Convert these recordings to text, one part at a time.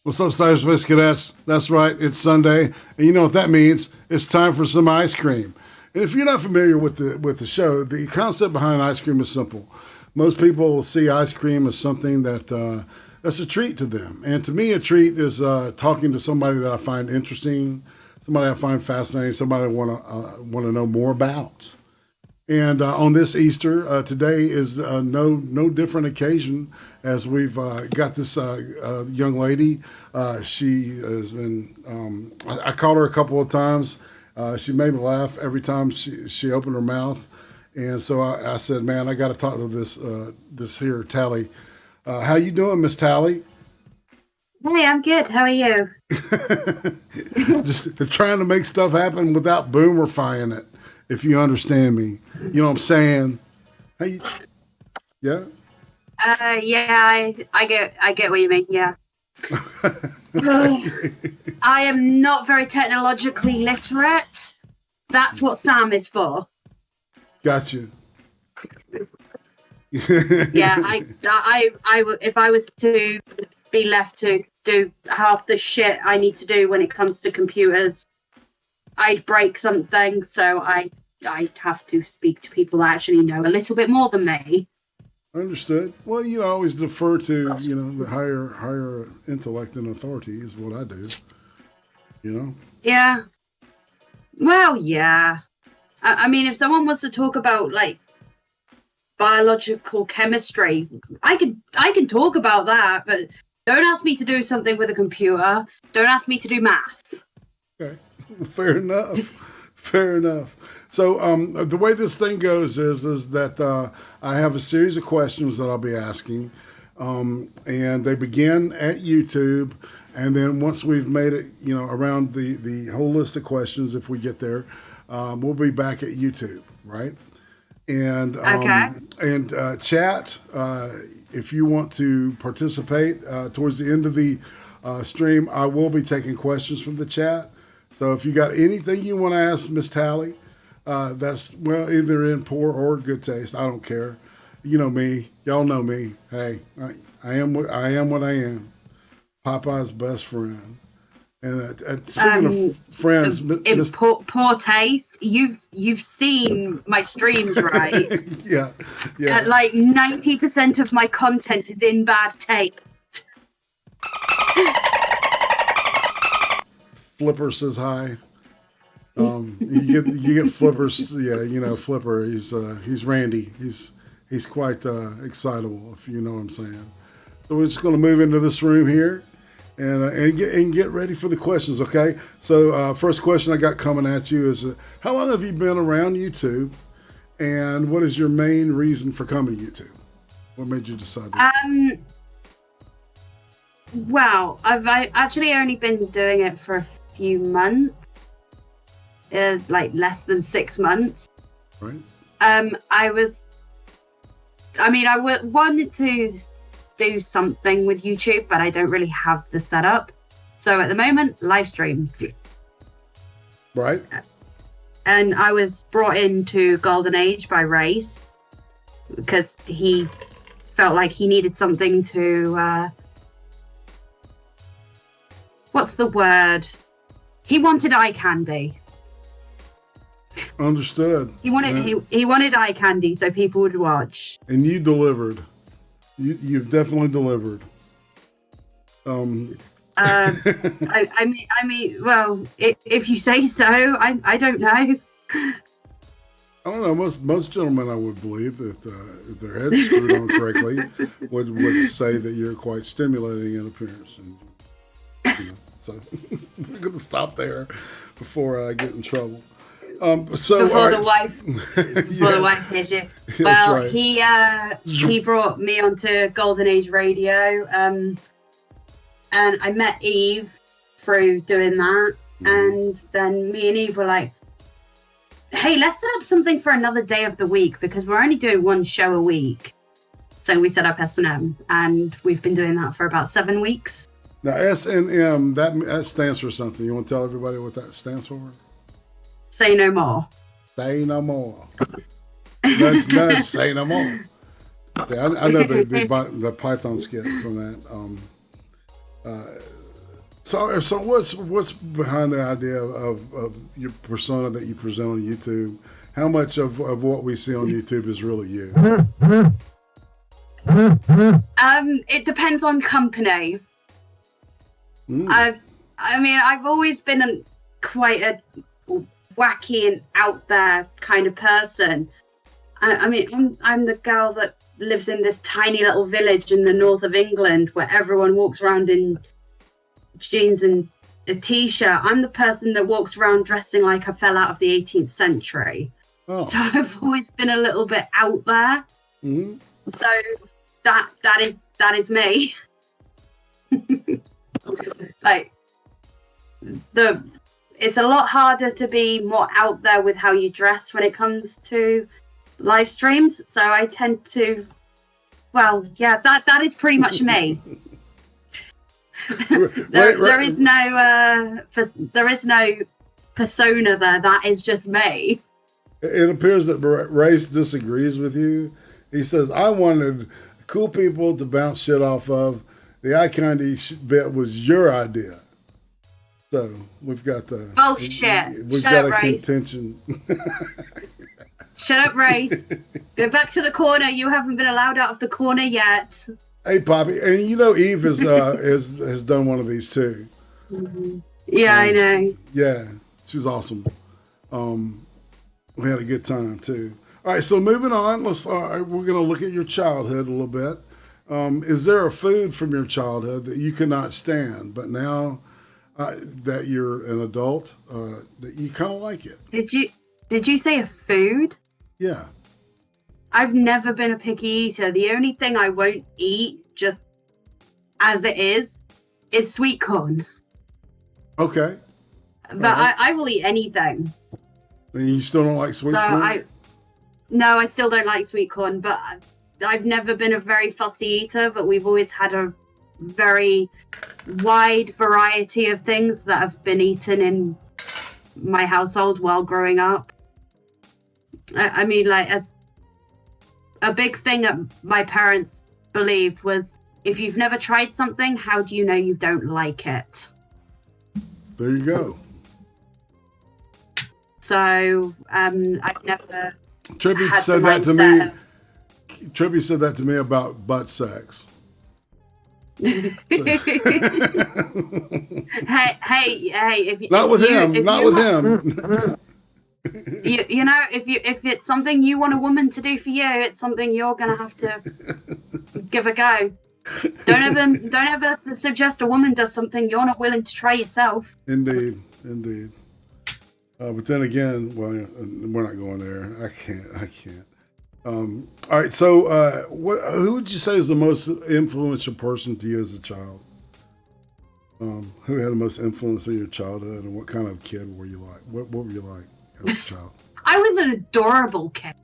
What's up, Stars Space Cadets? That's right, it's Sunday, and you know what that means. It's time for some ice cream. And if you're not familiar with the show, the concept behind ice cream is simple. Most people see ice cream as something that's a treat to them. And to me, a treat is talking to somebody that I find interesting, somebody I find fascinating, somebody I want to know more about. And on this Easter, today is no different occasion as we've got this young lady. She has been, I called her a couple of times. She made me laugh every time she opened her mouth. And so I said, man, I got to talk to this here Talli. How you doing, Miss Talli? Hey, I'm good. How are you? Just trying to make stuff happen without boomerifying it, if you understand me. You know what I'm saying? Hey, yeah? Yeah, I get what you mean, yeah. I am not very technologically literate. That's what Sam is for. Got you. Yeah, I if I was to be left to do half the shit I need to do when it comes to computers, I'd break something. So I'd have to speak to people that actually know a little bit more than me. Understood. Well, I always defer to the higher intellect and authority is what I do. Yeah. Well, yeah. I mean, if someone wants to talk about like biological chemistry, I can talk about that, but don't ask me to do something with a computer. Don't ask me to do math. Okay, fair enough. Fair enough. So the way this thing goes is that I have a series of questions that I'll be asking, and they begin at YouTube, and then once we've made it, around the whole list of questions, if we get there, we'll be back at YouTube, right? And Okay. And chat, if you want to participate towards the end of the stream, I will be taking questions from the chat. So if you got anything you want to ask Miss Talli, that's either in poor or good taste. I don't care. You know me. Y'all know me. Hey, I am what I am. Popeye's best friend. And speaking of friends, poor taste. You've seen my streams, right? Yeah. Like 90% of my content is in bad taste. Flipper says hi. You get Flipper's. Yeah, Flipper. He's Randy. He's quite excitable, if you know what I'm saying. So we're just going to move into this room here. And get ready for the questions, okay? So first question I got coming at you is, how long have you been around YouTube, and what is your main reason for coming to YouTube? What made you decide that? Well, I've actually only been doing it for a few months, like less than 6 months. Right. I wanted to do something with YouTube, but I don't really have the setup. So at the moment, live streams. Right. And I was brought into Golden Age by Race because he felt like he needed something to what's the word? He wanted eye candy. Understood. He wanted eye candy so people would watch. And you delivered. You've definitely delivered. I mean, well, if you say so, I don't know. I don't know. Most gentlemen, I would believe, that if their head's screwed on correctly, would say that you're quite stimulating in appearance. And, so we're going to stop there before I get in trouble. So before the yeah. wife hears you. Well, right. He brought me onto Golden Age Radio, and I met Eve through doing that. Mm-hmm. And then me and Eve were like, "Hey, let's set up something for another day of the week because we're only doing one show a week." So we set up S&M, and we've been doing that for about 7 weeks. Now S&M, that stands for something. You want to tell everybody what that stands for? Say no more. Say no more. Nudge, say no more. Yeah, I know the Python skit from that. So what's behind the idea of your persona that you present on YouTube? How much of what we see on YouTube is really you? It depends on company. I mean, I've always been quite a wacky and out there kind of person. I mean, I'm the girl that lives in this tiny little village in the north of England where everyone walks around in jeans and a t-shirt. I'm the person that walks around dressing like I fell out of the 18th century. Oh. So I've always been a little bit out there. Mm-hmm. So that is me. Like it's a lot harder to be more out there with how you dress when it comes to live streams. So I tend to, that is pretty much me. There is no persona there. That is just me. It appears that Race disagrees with you. He says, I wanted cool people to bounce shit off of. The eye candy bit was your idea. So we've got the bullshit. We've got a contention. Shut up, Race. Go back to the corner. You haven't been allowed out of the corner yet. Hey, Poppy, and you know Eve has done one of these too. Mm-hmm. Yeah, I know. Yeah, she was awesome. We had a good time too. All right, so moving on, we're going to look at your childhood a little bit. Is there a food from your childhood that you could not stand, but now that you're an adult, that you kind of like it? Did you say a food? Yeah. I've never been a picky eater. The only thing I won't eat, just as it is sweet corn. Okay. But I will eat anything. And you still don't like sweet corn? No, I still don't like sweet corn, but I've never been a very fussy eater, but we've always had a very wide variety of things that have been eaten in my household while growing up. I mean, like, as a big thing that my parents believed was, if you've never tried something, how do you know you don't like it? There you go. So I've never. Trippy said that to me. Trippy said that to me about butt sex. Hey! If you, not with him. You know, if it's something you want a woman to do for you, it's something you're gonna have to give a go. Don't ever suggest a woman does something you're not willing to try yourself. Indeed. But then again, well, we're not going there. I can't. All right. So, who would you say is the most influential person to you as a child? Who had the most influence in your childhood, and what kind of kid were you like? What were you like as a child? I was an adorable kid.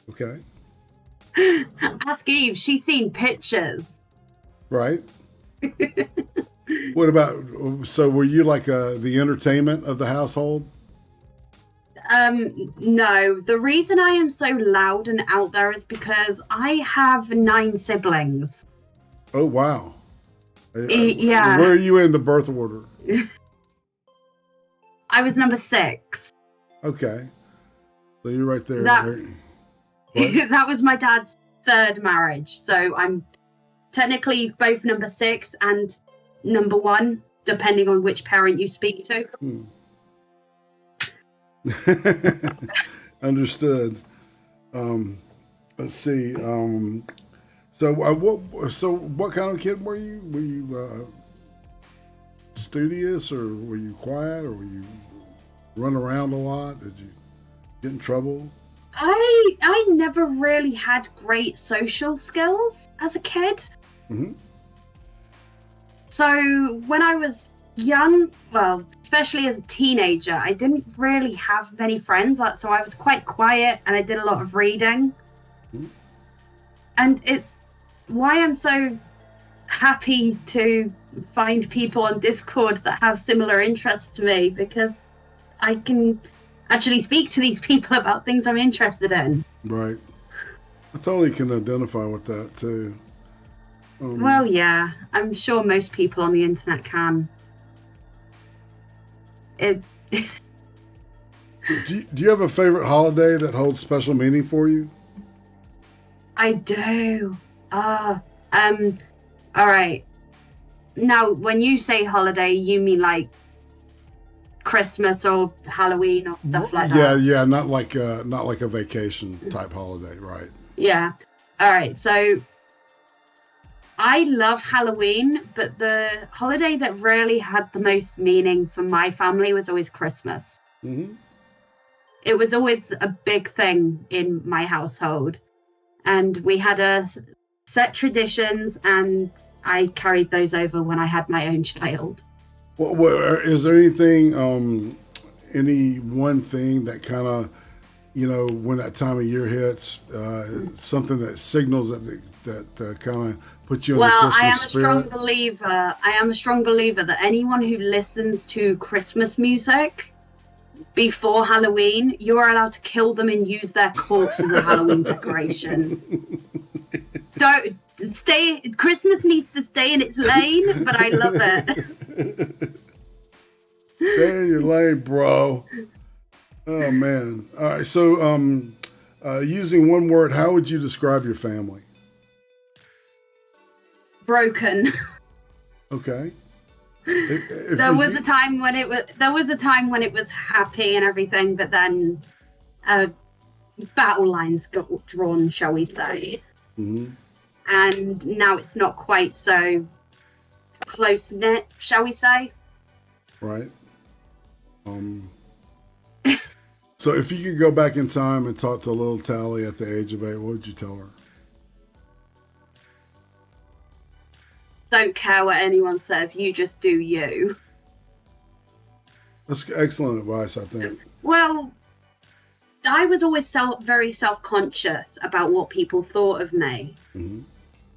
Okay. Ask Eve. She's seen pictures. Right. What about? So, were you like the entertainment of the household? No. The reason I am so loud and out there is because I have 9 siblings. Oh, wow. Yeah. Where are you in the birth order? I was number 6. Okay. So you're right there. That was my dad's 3rd marriage. So I'm technically both number 6 and number 1, depending on which parent you speak to. Understood. Let's see. So what kind of kid were you? Were you studious, or were you quiet, or were you run around a lot? Did you get in trouble? I never really had great social skills as a kid. Mm-hmm. So when I was young, well, especially as a teenager, I didn't really have many friends. So I was quite quiet, and I did a lot of reading. Mm-hmm. And it's why I'm so happy to find people on Discord that have similar interests to me, because I can actually speak to these people about things I'm interested in. Right. I totally can identify with that too. Well, yeah, I'm sure most people on the internet can. it. Do you have a favorite holiday that holds special meaning for you? I do. All right. Now, when you say holiday, you mean like Christmas or Halloween or stuff like that? Yeah, not like a vacation type holiday, right? Yeah. All right. So I love Halloween, but the holiday that really had the most meaning for my family was always Christmas. Mm-hmm. It was always a big thing in my household, and we had a set traditions, and I carried those over when I had my own child. Well, is there anything, any one thing that kind of, when that time of year hits, something that signals that kind of puts you in the Christmas spirit? I am a strong believer that anyone who listens to Christmas music before Halloween, you are allowed to kill them and use their corpse as a Halloween decoration. Don't stay. Christmas needs to stay in its lane, but I love it. Stay in your lane, bro. Oh man. All right. So, using one word, how would you describe your family? Broken. Okay. There was a time when it was happy and everything, but then battle lines got drawn, shall we say. Mm-hmm. And now it's not quite so close knit, shall we say? Right. So if you could go back in time and talk to little Talli at the age of 8, what would you tell her? Don't care what anyone says, you just do you. That's excellent advice, I think. Well, I was always very self-conscious about what people thought of me. Mm-hmm.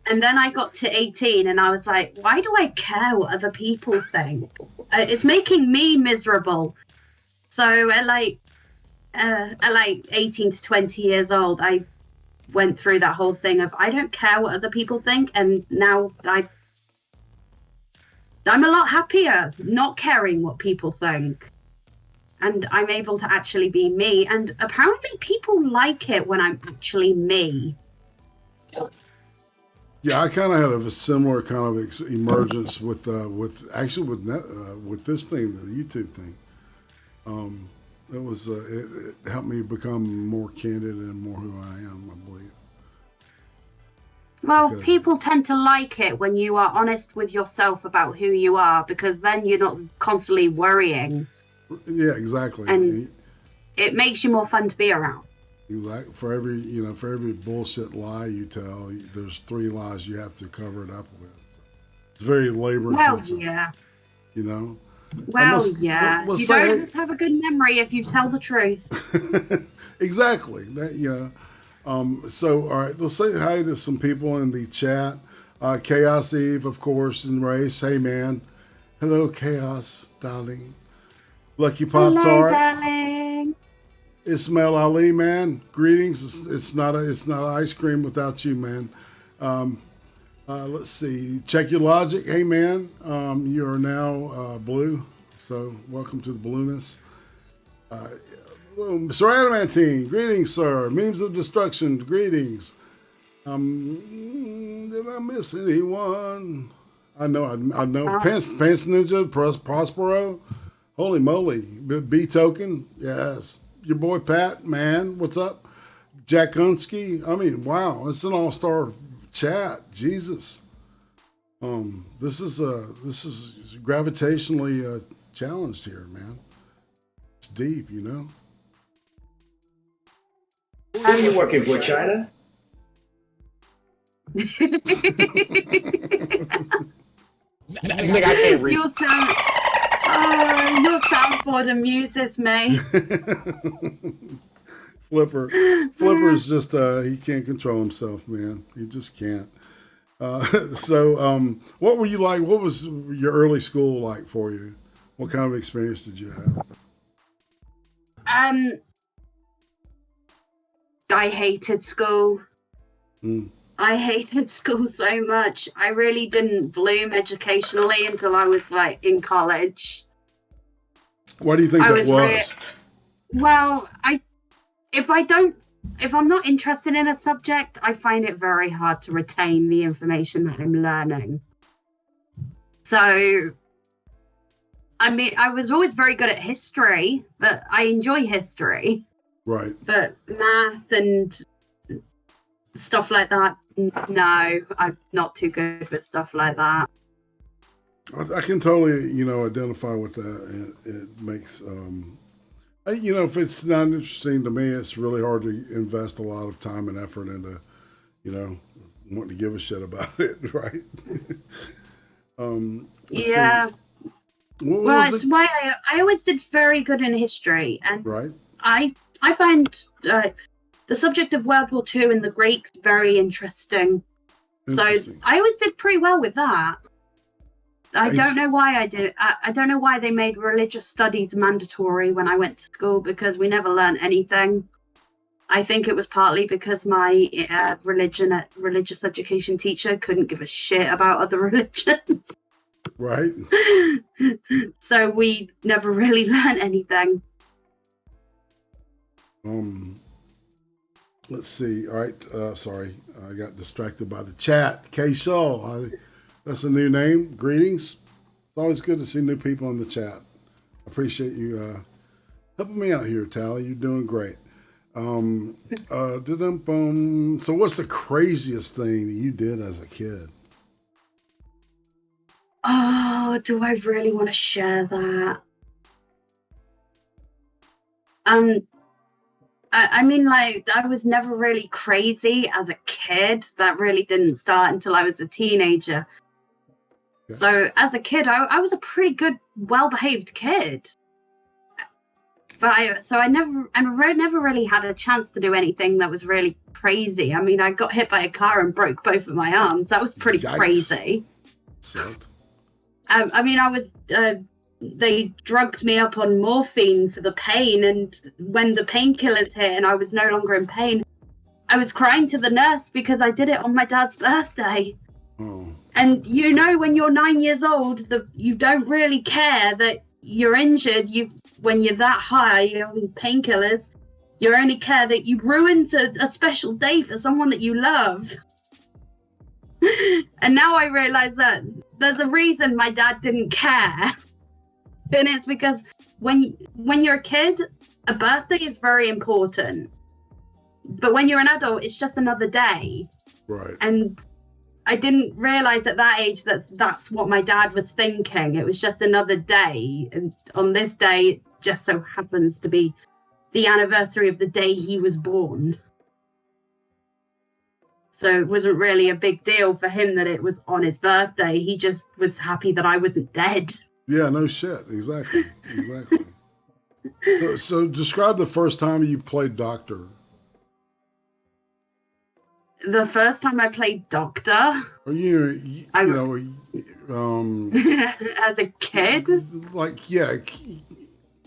And then I got to 18 and I was like, why do I care what other people think? It's making me miserable. So at like 18 to 20 years old, I went through that whole thing of I don't care what other people think. And now I'm a lot happier not caring what people think. And I'm able to actually be me. And apparently people like it when I'm actually me. Yeah, I kind of had a similar kind of emergence with this thing, the YouTube thing. It helped me become more candid and more who I am, I believe. Well, people tend to like it when you are honest with yourself about who you are, because then you're not constantly worrying. Yeah, exactly. And it makes you more fun to be around. Exactly. For every bullshit lie you tell, there's 3 lies you have to cover it up with. So it's very labor intensive. Well, yeah. You know. Well, yeah. You don't have a good memory if you tell the truth. Exactly. So, all right, let's say hi to some people in the chat. Chaos Eve, of course, and Race. Hey, man. Hello, Chaos, darling. Lucky Pop Tart. Darling. Ismail Ali, man. Greetings. It's not ice cream without you, man. Let's see. Check your logic. Hey, man. You are now blue. So welcome to the blueness. Sir Adamantine. Greetings, sir. Memes of Destruction. Greetings. Did I miss anyone? I know. Pants Ninja. Prospero. Holy moly. B Token. Yes. Your boy Pat, man, what's up? Jack Hunsky. I mean, wow, it's an all-star chat. Jesus. This is gravitationally challenged here, man. It's deep, you know. Who are you working for, China? Nigga, I can't read. Your soundboard amuses me. Flipper's just he can't control himself, man. He just can't. So what were you like? What was your early school like for you? What kind of experience did you have? I hated school. I hated school so much. I really didn't bloom educationally until I was like in college. Why do you think that was? Well, if I'm not interested in a subject, I find it very hard to retain the information that I'm learning. So, I mean, I was always very good at history, but I enjoy history. Right. But math and stuff like that, no, I'm not too good with stuff like that. I can totally, identify with that. It makes, if it's not interesting to me, it's really hard to invest a lot of time and effort into, wanting to give a shit about it, right? Yeah. Well, it's why I always did very good in history, and right. I find the subject of World War II and the Greeks very interesting. So I always did pretty well with that. I don't know why I did. I don't know why they made religious studies mandatory when I went to school, because we never learned anything. I think it was partly because my religious education teacher couldn't give a shit about other religions. Right. So we never really learned anything. Let's see. All right. Sorry, I got distracted by the chat. K Shaw. That's a new name. Greetings. It's always good to see new people in the chat. I appreciate you helping me out here, Talli. You're doing great. So what's the craziest thing that you did as a kid? Oh, do I really want to share that? I mean, like, I was never really crazy as a kid. That really didn't start until I was a teenager. Yeah. So as a kid, I was a pretty good, well-behaved kid. But I never really had a chance to do anything that was really crazy. I mean, I got hit by a car and broke both of my arms. That was pretty crazy. Sucked. I mean, they drugged me up on morphine for the pain, and when the painkillers hit and I was no longer in pain, I was crying to the nurse because I did it on my dad's birthday. Oh. And when you're 9 years old, you don't really care that you're injured. When you're that high on painkillers, you only care that you ruined a special day for someone that you love. And now I realize that there's a reason my dad didn't care. And it's because when you're a kid, a birthday is very important. But when you're an adult, it's just another day. Right. And I didn't realize at that age that that's what my dad was thinking. It was just another day. And on this day, it just so happens to be the anniversary of the day he was born. So it wasn't really a big deal for him that it was on his birthday. He just was happy that I wasn't dead. Yeah, no shit. Exactly. So describe the first time you played doctor. The first time I played doctor? Or as a kid? Like, yeah,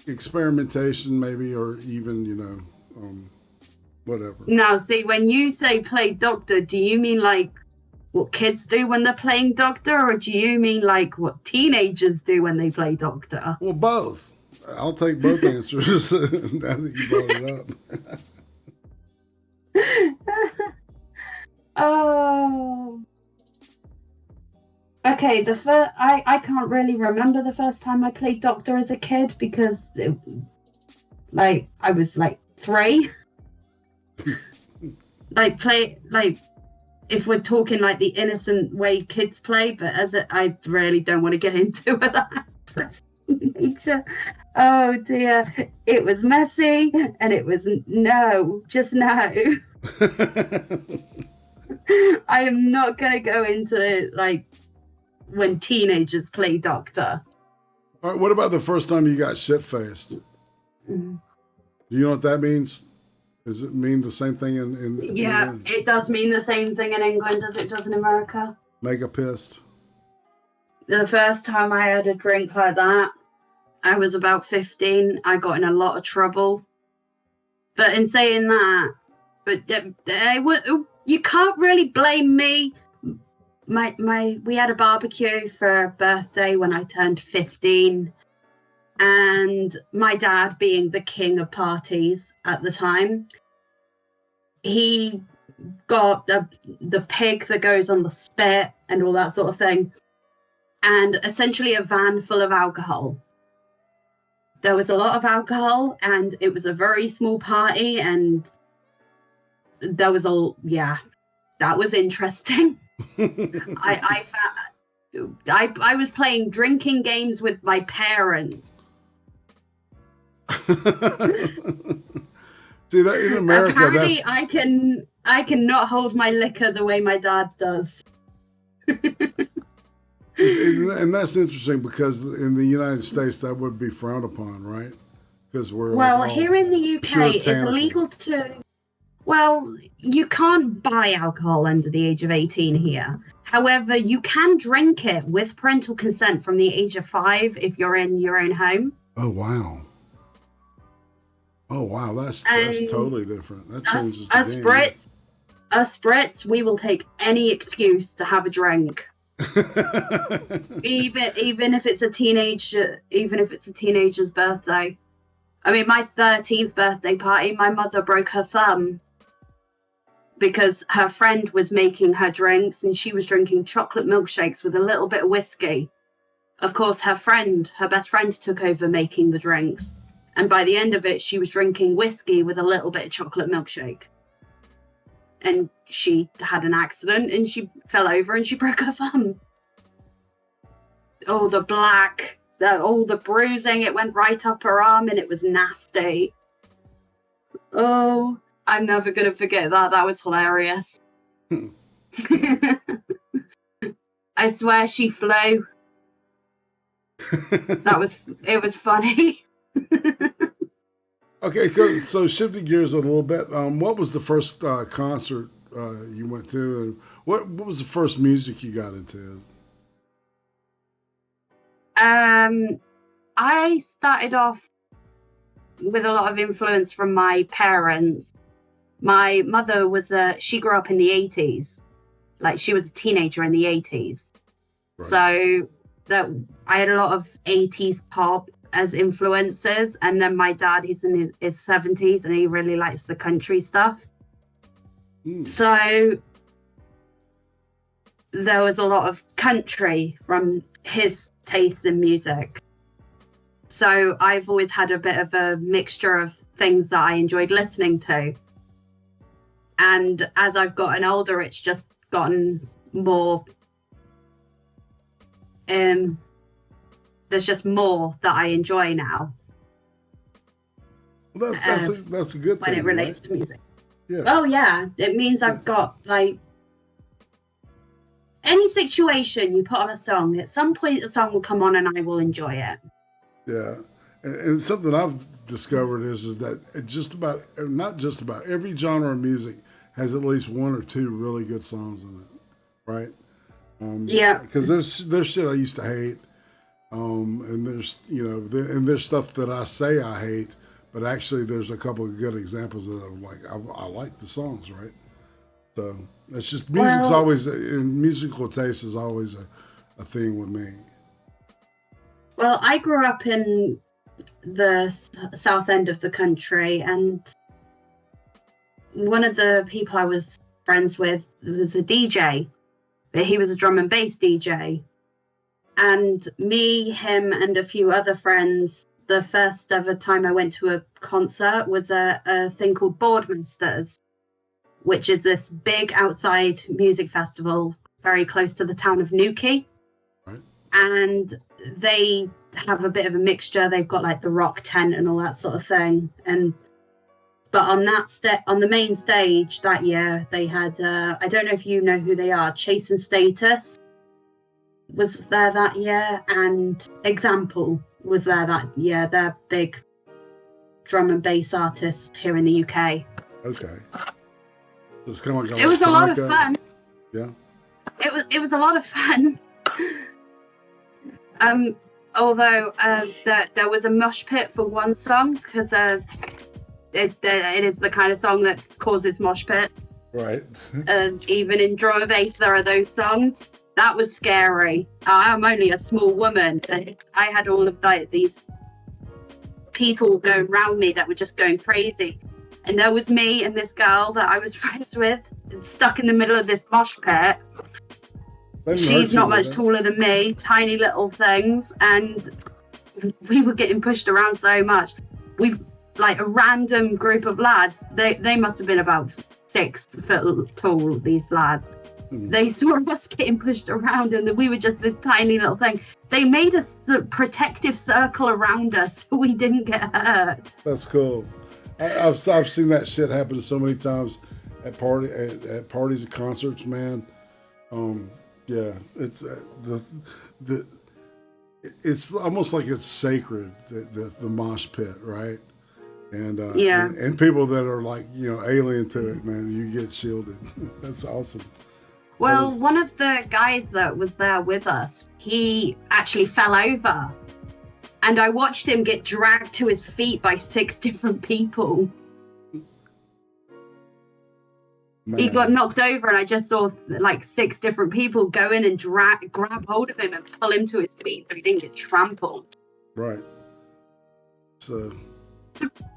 experimentation maybe, or even, whatever. Now, see, when you say play doctor, do you mean like what kids do when they're playing doctor, or do you mean like what teenagers do when they play doctor? Well, both. I'll take both answers now that you brought it up. Oh. Okay, I can't really remember the first time I played doctor as a kid because I was like 3. If we're talking like the innocent way kids play, but I really don't want to get into that. Nature. Oh dear, it was messy, and it was just no. I am not going to go into like when teenagers play doctor. All right, what about the first time you got shit-faced? Do you know what that means? Does it mean the same thing in Yeah, England? it does mean the same thing in England as it does in America. Mega pissed. The first time I had a drink like that, I was about 15. I got in a lot of trouble. But in saying that, you can't really blame me. We had a barbecue for a birthday when I turned 15. And my dad, being the king of parties at the time, he got the pig that goes on the spit and all that sort of thing, and essentially a van full of alcohol. There was a lot of alcohol, and it was a very small party, and there was that was interesting. I was playing drinking games with my parents. See, that in America, apparently I cannot hold my liquor the way my dad does. and that's interesting because in the United States that would be frowned upon, right? Because we're here in the UK, it's illegal to. Well, you can't buy alcohol under the age of 18 here. However, you can drink it with parental consent from the age of 5 if you're in your own home. Oh wow! That's totally different. That changes the game. Us Brits, we will take any excuse to have a drink. even if it's a teenager's birthday. I mean, my 13th birthday party, my mother broke her thumb because her friend was making her drinks and she was drinking chocolate milkshakes with a little bit of whiskey. Of course, her best friend took over making the drinks. And by the end of it, she was drinking whiskey with a little bit of chocolate milkshake. And she had an accident and she fell over and she broke her thumb. Oh, the bruising, it went right up her arm and it was nasty. Oh, I'm never going to forget that. That was hilarious. I swear she flew. It was funny. Okay, so shifting gears a little bit, what was the first concert you went to, and what was the first music you got into? I started off with a lot of influence from my parents. My mother she grew up in the 80s. Like, she was a teenager in the 80s. Right. So I had a lot of 80s pop as influences, and then my dad, he's in his 70s and he really likes the country stuff. So there was a lot of country from his tastes in music. So I've always had a bit of a mixture of things that I enjoyed listening to. And as I've gotten older, it's just gotten more. There's just more that I enjoy now. Well, that's a good thing. When it relates to music. Yeah. Oh yeah, it means I've got like any situation you put on a song. At some point, the song will come on and I will enjoy it. Yeah, and something I've discovered is that not just about every genre of music has at least one or two really good songs in it, right? Yeah. Because there's shit I used to hate, and there's stuff that I say I hate, but actually there's a couple of good examples that I'm like I like the songs, right? So it's just musical taste is always a thing with me. Well, I grew up in the south end of the country, and one of the people I was friends with was a DJ, but he was a drum and bass DJ. And me, him, and a few other friends, the first ever time I went to a concert was a thing called Boardmasters, which is this big outside music festival very close to the town of Newquay. Right. And they have a bit of a mixture. They've got like the rock tent and all that sort of thing. But on the main stage that year, they had, I don't know if you know who they are, Chase and Status was there that year, and Example was there that year. They're big drum and bass artists here in the UK. Okay. It's kind of like it was a lot of fun. Yeah. It was a lot of fun. Although there was a mosh pit for one song, because it is the kind of song that causes mosh pits. Right. Even in drum and bass, there are those songs. That was scary. I'm only a small woman. I had all of these people going around me that were just going crazy. And there was me and this girl that I was friends with, stuck in the middle of this mosh pit. She's not much taller than me, tiny little things, and we were getting pushed around so much. We've like a random group of lads. They must have been about 6 foot tall. These lads. They saw us getting pushed around, and we were just this tiny little thing. They made a protective circle around us so we didn't get hurt. That's cool. I've seen that shit happen so many times at parties and concerts, man. Yeah, it's it's almost like it's sacred, the mosh pit, right? And and people that are like, you know, alien to it, man, you get shielded. That's awesome. Well, one of the guys that was there with us, he actually fell over. And I watched him get dragged to his feet by 6 different people. Man. He got knocked over, and I just saw like 6 different people go in and grab hold of him and pull him to his feet so he didn't get trampled. Right. So.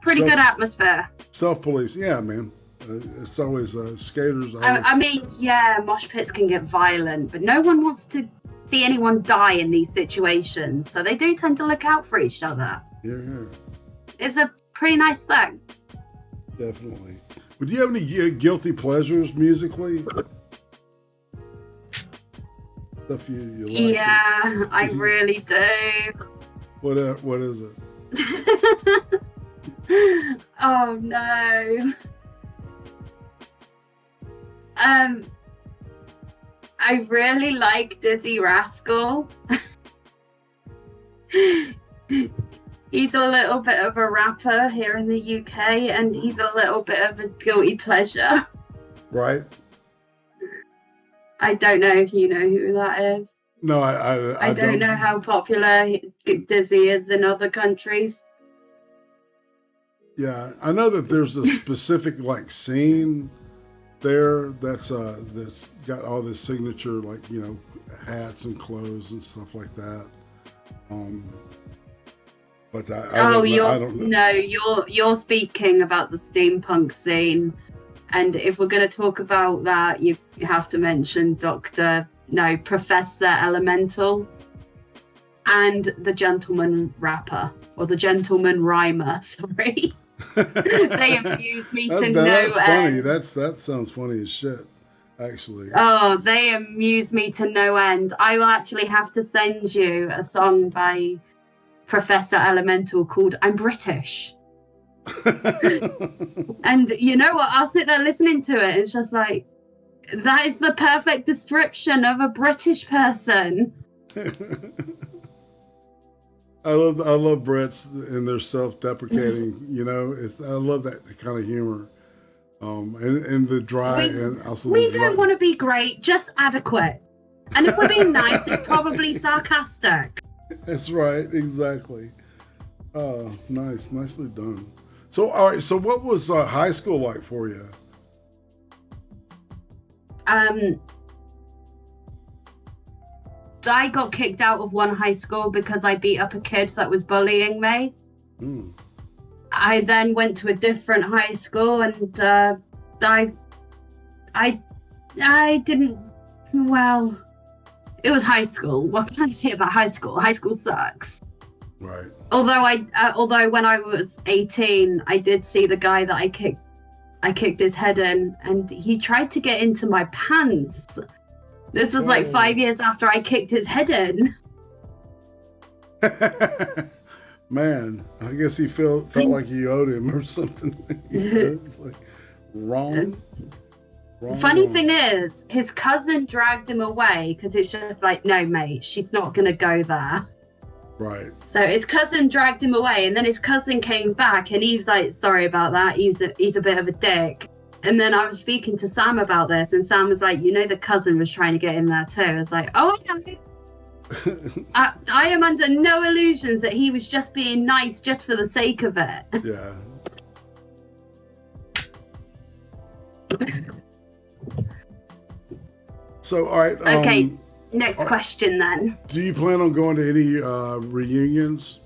Pretty good atmosphere. Self-police, yeah, man. It's always skaters. I mean, yeah, mosh pits can get violent, but no one wants to see anyone die in these situations, so they do tend to look out for each other. Yeah. It's a pretty nice thing. Definitely. Would you have any guilty pleasures musically? Stuff you like? Yeah, I really do. What is it? Oh no. I really like Dizzy Rascal. He's a little bit of a rapper here in the UK, and he's a little bit of a guilty pleasure. Right. I don't know if you know who that is. No, I don't know how popular Dizzy is in other countries. Yeah, I know that there's a specific like scene there that's got all this signature, like, you know, hats and clothes and stuff like that. But I don't know. No, you're speaking about the steampunk scene, and if we're going to talk about that, you have to mention Professor Elemental and the Gentleman Rapper, or the Gentleman Rhymer. Sorry. They amuse me to no end. That's funny. end. That sounds funny as shit, actually. Oh, they amuse me to no end. I will actually have to send you a song by Professor Elemental called "I'm British." And you know what? I'll sit there listening to it. It's just like, that is the perfect description of a British person. I love Brits and their self-deprecating. You know, I love that kind of humor, and the dry and also. We don't want to be great, just adequate. And if we're being nice, it's probably sarcastic. That's right, exactly. Oh, nicely done. So, all right. So, what was high school like for you? I got kicked out of one high school because I beat up a kid that was bullying me. I then went to a different high school, and I didn't. Well, it was high school. What can I say about high school? High school sucks. Right. Although when I was 18, I did see the guy that I kicked his head in, and he tried to get into my pants. This was like 5 years after I kicked his head in. Man, I guess he felt like you owed him or something. It's like wrong. Funny thing is, his cousin dragged him away because it's just like, no, mate, she's not going to go there. Right. So his cousin dragged him away, and then his cousin came back, and he's like, sorry about that. He's a bit of a dick. And then I was speaking to Sam about this, and Sam was like, you know, the cousin was trying to get in there too. I was like, oh, yeah. I am under no illusions that he was just being nice just for the sake of it. Yeah. So, all right. Okay, next question then. Do you plan on going to any reunions?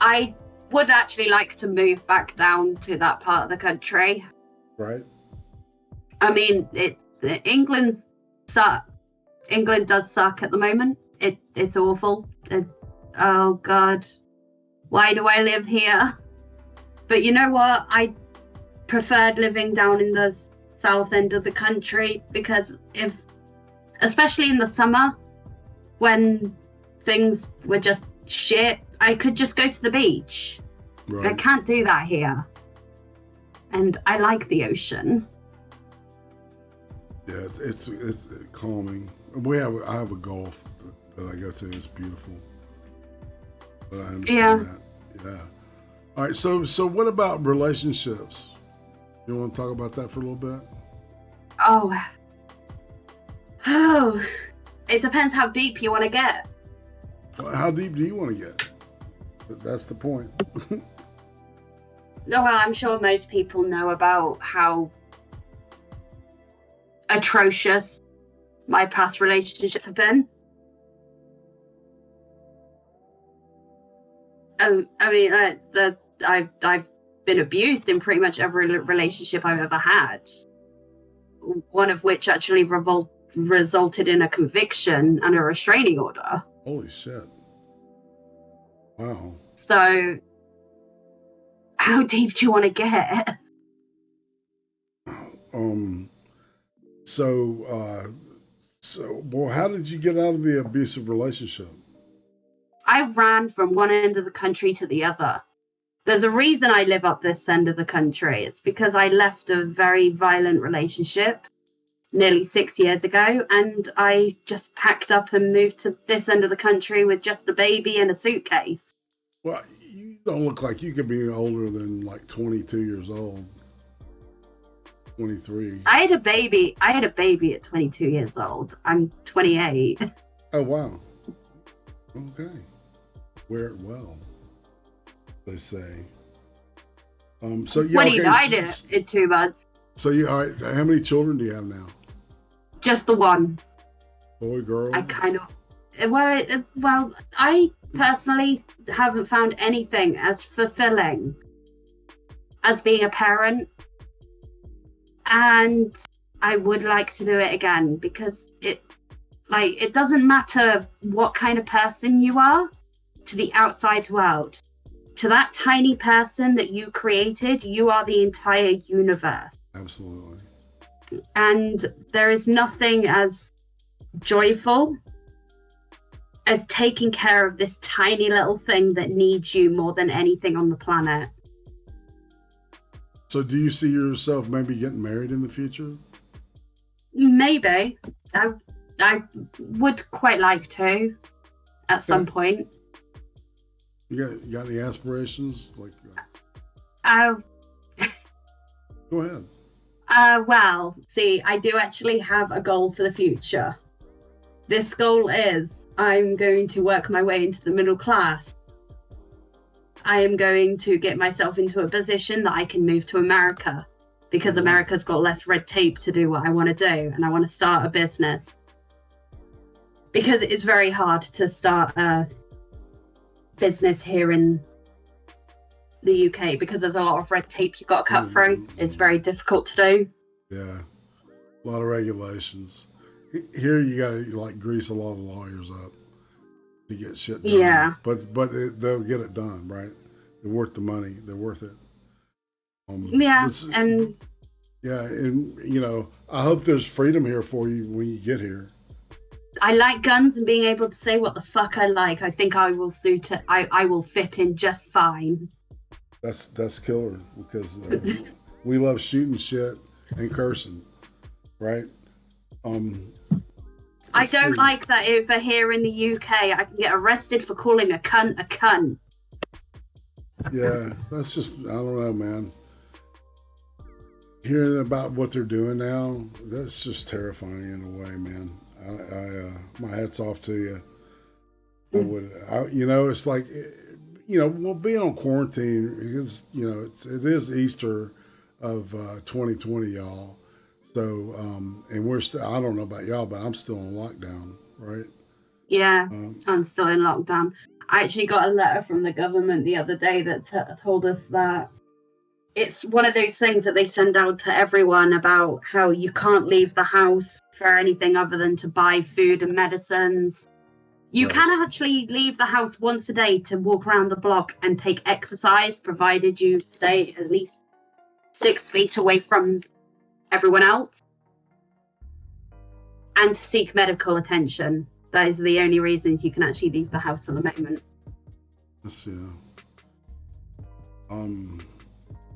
I would actually like to move back down to that part of the country. Right. I mean, England does suck at the moment. It's awful. Oh God, why do I live here? But you know what? I preferred living down in the south end of the country, because especially in the summer, when things were just shit, I could just go to the beach. Right. I can't do that here. And I like the ocean. Yeah, it's calming. I have a Gulf that I go to. It's beautiful. But I understand that. Yeah. All right. So what about relationships? You want to talk about that for a little bit? Oh, it depends how deep you want to get. Well, how deep do you want to get? That's the point. Well, I'm sure most people know about how atrocious my past relationships have been. Oh, I mean, I've been abused in pretty much every relationship I've ever had. One of which actually resulted in a conviction and a restraining order. Holy shit! Wow. So, how deep do you want to get? Well, how did you get out of the abusive relationship? I ran from one end of the country to the other. There's a reason I live up this end of the country. It's because I left a very violent relationship nearly 6 years ago, and I just packed up and moved to this end of the country with just a baby and a suitcase. Well, you don't look like you could be older than like 22 years old. 23. I had a baby at 22 years old. I'm 28. Oh, wow. Okay. Wear it well, they say. So yeah, When he died in 2 months. So all right, how many children do you have now? Just the one. Boy, girl? I kind of... Well, I personally haven't found anything as fulfilling as being a parent. And I would like to do it again, because it doesn't matter what kind of person you are to the outside world. To that tiny person that you created, you are the entire universe. Absolutely. And there is nothing as joyful as taking care of this tiny little thing that needs you more than anything on the planet. So do you see yourself maybe getting married in the future? Maybe. I would quite like to at some point. You got any aspirations? Like, go ahead. Well, see, I do actually have a goal for the future. This goal is I'm going to work my way into the middle class. I am going to get myself into a position that I can move to America, because America's got less red tape to do what I want to do, and I want to start a business. Because it's very hard to start a business here in the UK, because there's a lot of red tape you've got to cut through. It's very difficult to do. Yeah, a lot of regulations. Here you got to like grease a lot of lawyers up to get shit done. Yeah. But they'll get it done, right? They're worth the money. They're worth it. Yeah, and you know, I hope there's freedom here for you when you get here. I like guns and being able to say what the fuck I like. I think I will suit it. I will fit in just fine. That's killer, because we love shooting shit and cursing, right? I don't like that over here in the UK. I can get arrested for calling a cunt a cunt. Yeah, that's just, I don't know, man. Hearing about what they're doing now, that's just terrifying in a way, man. I my hat's off to you. You know, it's like, you know, well, being on quarantine is, you know, it is Easter of 2020, y'all. So, and we're still, I don't know about y'all, but I'm still on lockdown, right? Yeah, I'm still in lockdown. I actually got a letter from the government the other day that told us that it's one of those things that they send out to everyone about how you can't leave the house for anything other than to buy food and medicines. You Right. can actually leave the house once a day to walk around the block and take exercise, provided you stay at least 6 feet away from everyone else, and to seek medical attention. Those are the only reasons you can actually leave the house at the moment.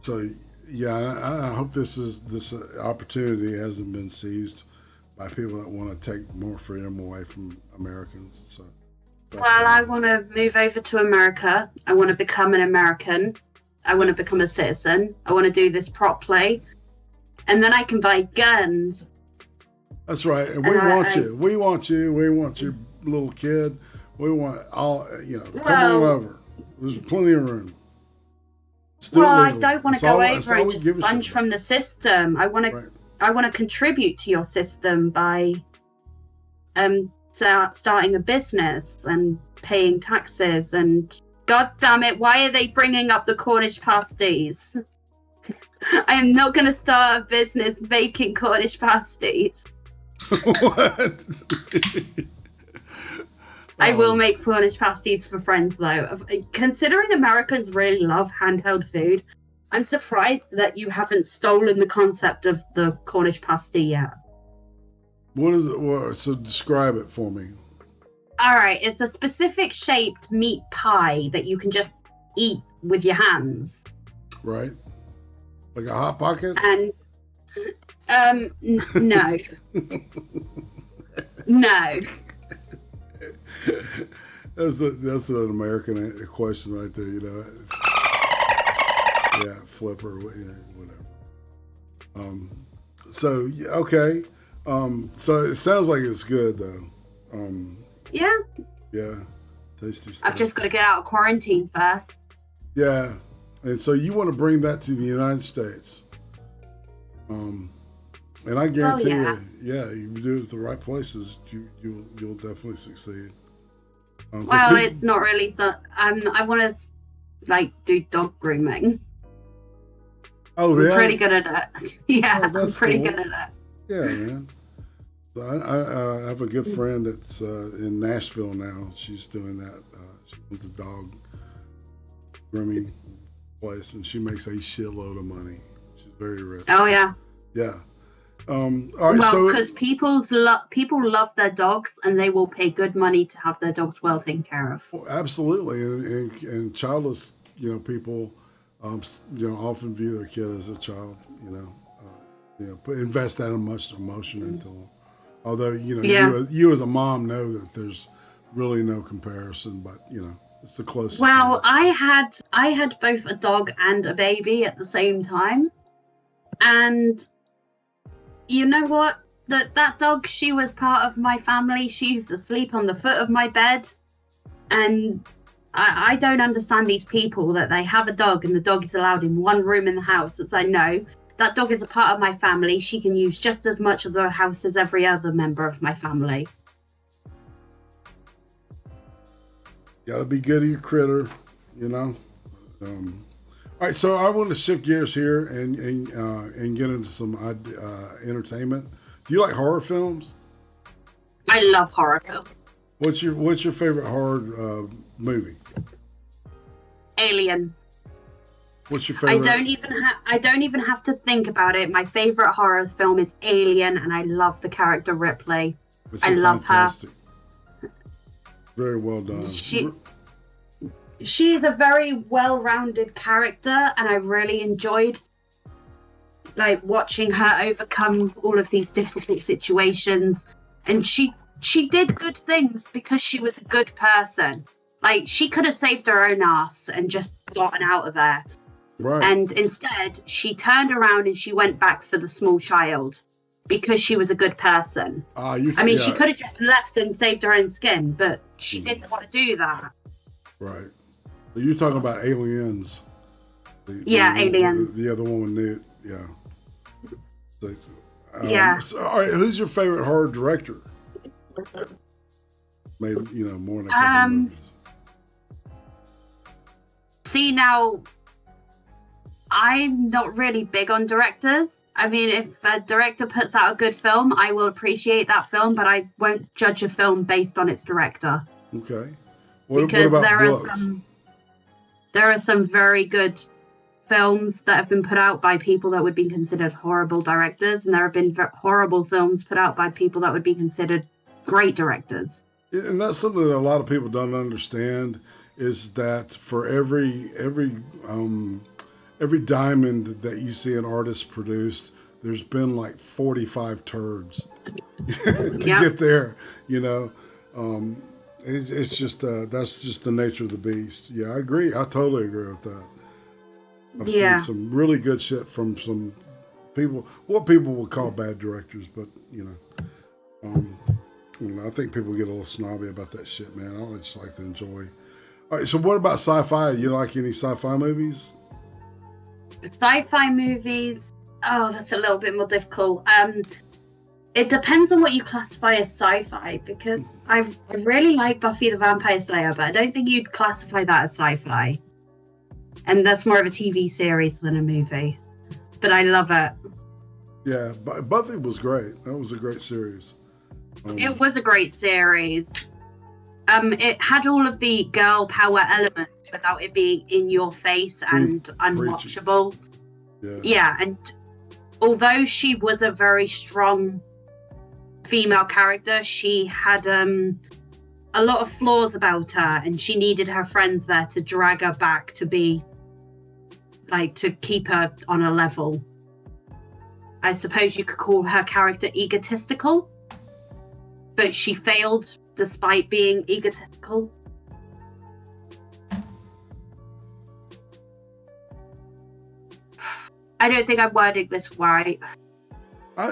So yeah, I hope this opportunity hasn't been seized by people that want to take more freedom away from Americans. So, well, I want to move over to America. I want to become an American. I want to become a citizen. I want to do this properly, and then I can buy guns. That's right, and we want you. We want you. We want your little kid. We want all. Come on over. There's plenty of room. I don't want to go over and just sponge from the system. I want to. Right. I want to contribute to your system by starting a business and paying taxes. And God damn it, why are they bringing up the Cornish pasties? I am not going to start a business making Cornish pasties. What? I will make Cornish pasties for friends, though. Considering Americans really love handheld food, I'm surprised that you haven't stolen the concept of the Cornish pasty yet. What is it? So describe it for me. All right, it's a specific shaped meat pie that you can just eat with your hands. Right? Like a Hot Pocket? And, no. No. That's an American question right there, Yeah, flipper, whatever. So okay. So it sounds like it's good though. Yeah. Yeah. Tasty stuff. I've just got to get out of quarantine first. Yeah. And so you want to bring that to the United States. And I guarantee you, you do it at the right places, you'll definitely succeed. Well, it's not really I want to do dog grooming. Oh, yeah? I'm pretty good at it. Yeah, I'm pretty cool. good at it. Yeah, man. So I have a good friend that's in Nashville now. She's doing that. She owns a dog grooming place, and she makes a shitload of money. She's very rich. Oh yeah. Yeah. All right. Well, because people love their dogs, and they will pay good money to have their dogs well taken care of. Well, absolutely, and childless, people, often view their kid as a child. Invest that much emotion into them. Although you as a mom know that there's really no comparison, but it's the closest. Well, I had both a dog and a baby at the same time, and you know what? That dog, she was part of my family. She used to sleep on the foot of my bed, and I don't understand these people that they have a dog and the dog is allowed in one room in the house. It's like, no. That dog is a part of my family. She can use just as much of the house as every other member of my family. Gotta be good at your critter, All right, so I want to shift gears here and get into some entertainment. Do you like horror films? I love horror films. What's your favorite horror movie? Alien. What's your favorite? I don't even have to think about it. My favorite horror film is Alien, and I love the character Ripley. I love fantastic. Her. Very well done. She's a very well-rounded character, and I really enjoyed watching her overcome all of these difficult situations. And she did good things because she was a good person. She could have saved her own ass and just gotten out of there. Right. And instead, she turned around and she went back for the small child because she was a good person. She could have just left and saved her own skin, but she didn't want to do that. Right. So you're talking about Aliens. Aliens. The other one with Newt. Yeah. So, yeah. So, all right. Who's your favorite horror director? Maybe more than a couple movies. See, now, I'm not really big on directors. I mean, if a director puts out a good film, I will appreciate that film, but I won't judge a film based on its director. Okay. What Because about there books? There are some very good films that have been put out by people that would be considered horrible directors, and there have been horrible films put out by people that would be considered great directors. And that's something that a lot of people don't understand, is that for every diamond that you see an artist produce, there's been like 45 turds to get there, you know. It's just that's just the nature of the beast. Yeah, I agree. I totally agree with that. I've seen some really good shit from some people, what people would call bad directors, but you know, I think people get a little snobby about that shit, man. I just like to enjoy. All right, so what about sci-fi? You like any sci-fi movies? Sci-fi movies, oh, that's a little bit more difficult. It depends on what you classify as sci-fi, because I really like Buffy the Vampire Slayer, but I don't think you'd classify that as sci-fi. And that's more of a TV series than a movie. But I love it. Yeah, Buffy was great. That was a great series. It was a great series. It had all of the girl power elements without it being in your face and unwatchable. Yeah, and although she was a very strong female character, she had a lot of flaws about her, and she needed her friends there to drag her back to be, like, to keep her on a level. I suppose you could call her character egotistical, but she failed despite being egotistical. I don't think I'm wording this right. I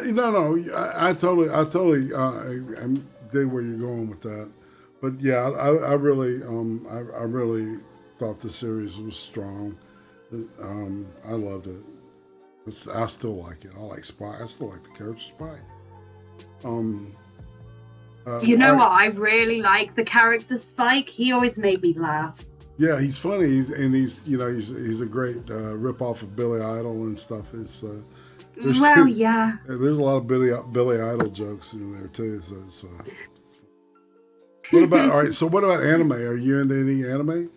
totally I dig where you're going with that, but yeah, I really thought the series was strong. I loved it. I still like it. I like Spike. I still like the character Spike. You know what? I really like the character Spike. He always made me laugh. Yeah, he's funny. He's a great rip-off of Billy Idol and stuff. It's there's a lot of Billy Idol jokes in there too. So what about anime? Are you into any anime?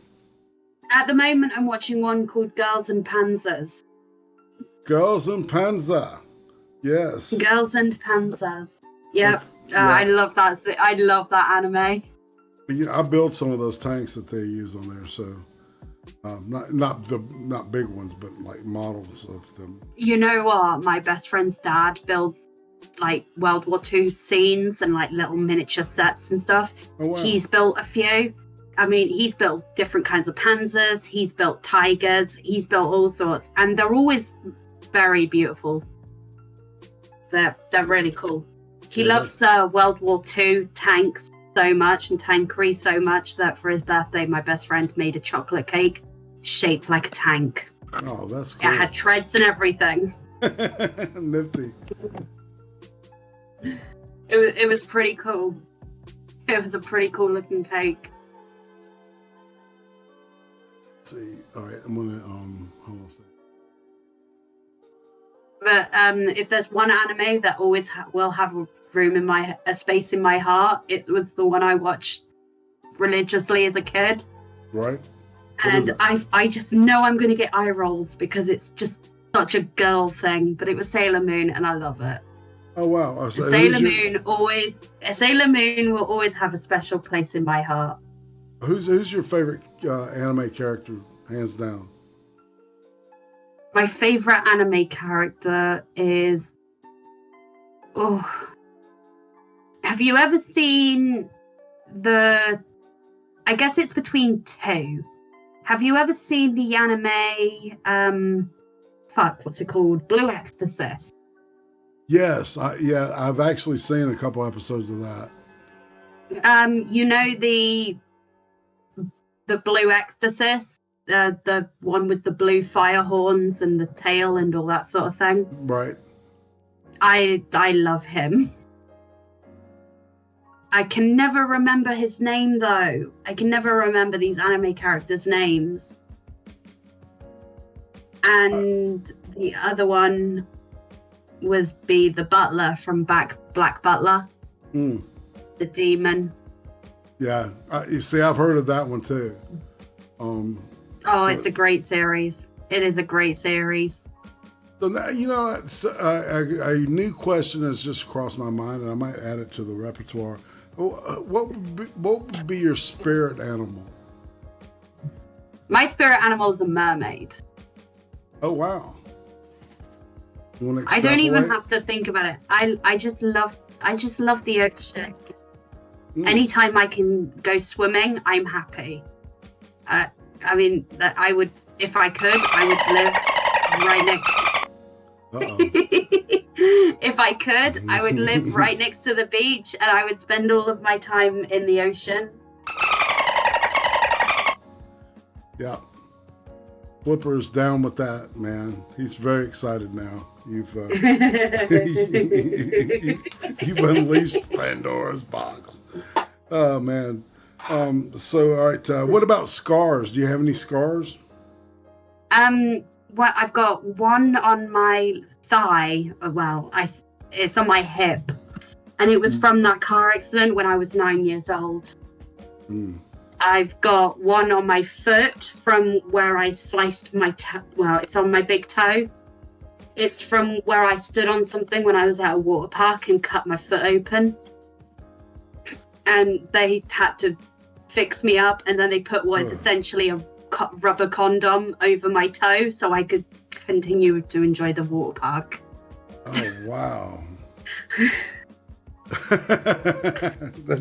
At the moment, I'm watching one called Girls and Panzers. Girls and Panzer. Yes. Girls and Panzers. Yep. I love that. I love that anime. I built some of those tanks that they use on there, so not big ones, but like models of them. You know what? My best friend's dad builds like World War II scenes and like little miniature sets and stuff. Oh, wow. He's built a few. I mean, he's built different kinds of panzers. He's built tigers. He's built all sorts, and they're always very beautiful. They're really cool. He loves World War II tanks so much and tankery so much that for his birthday, my best friend made a chocolate cake shaped like a tank. Oh, that's cool. It had treads and everything. Nifty. It was pretty cool. It was a pretty cool looking cake. Let's see. All right, I'm gonna hold on a second. But if there's one anime that always will have a space in my heart, it was the one I watched religiously as a kid. Right. And I just know I'm going to get eye rolls because it's just such a girl thing. But it was Sailor Moon, and I love it. Oh wow! So Sailor Moon will always have a special place in my heart. Who's your favorite anime character, hands down? My favorite anime character is... Have you ever seen I guess it's between two. Have you ever seen the anime... what's it called? Blue Exorcist? Yes, I've actually seen a couple episodes of that. You know the Blue Exorcist? The one with the blue fire horns and the tail and all that sort of thing. Right. I love him. I can never remember his name though. I can never remember these anime characters' names. And the other one was the butler from Black Butler, the demon. Yeah, you see, I've heard of that one too. It's a great series. It is a great series. So now, a new question has just crossed my mind, and I might add it to the repertoire. What would be your spirit animal? My spirit animal is a mermaid. Oh wow! I don't even have to think about it. I just love the ocean. Anytime I can go swimming, I'm happy. I mean, that I would, if I could, I would live right next. If I could, I would live right next to the beach, and I would spend all of my time in the ocean. Yeah. Flipper's down with that, man. He's very excited now. You've you've unleashed Pandora's box. Oh man. So all right. What about scars? Do you have any scars? Well, I've got one on my thigh. Well, it's on my hip, and it was from that car accident when I was 9 years old. I've got one on my foot from where I sliced my toe. Well, it's on my big toe. It's from where I stood on something when I was at a water park and cut my foot open. And they had to fix me up, and then they put what is essentially a rubber condom over my toe so I could continue to enjoy the water park. Oh, wow.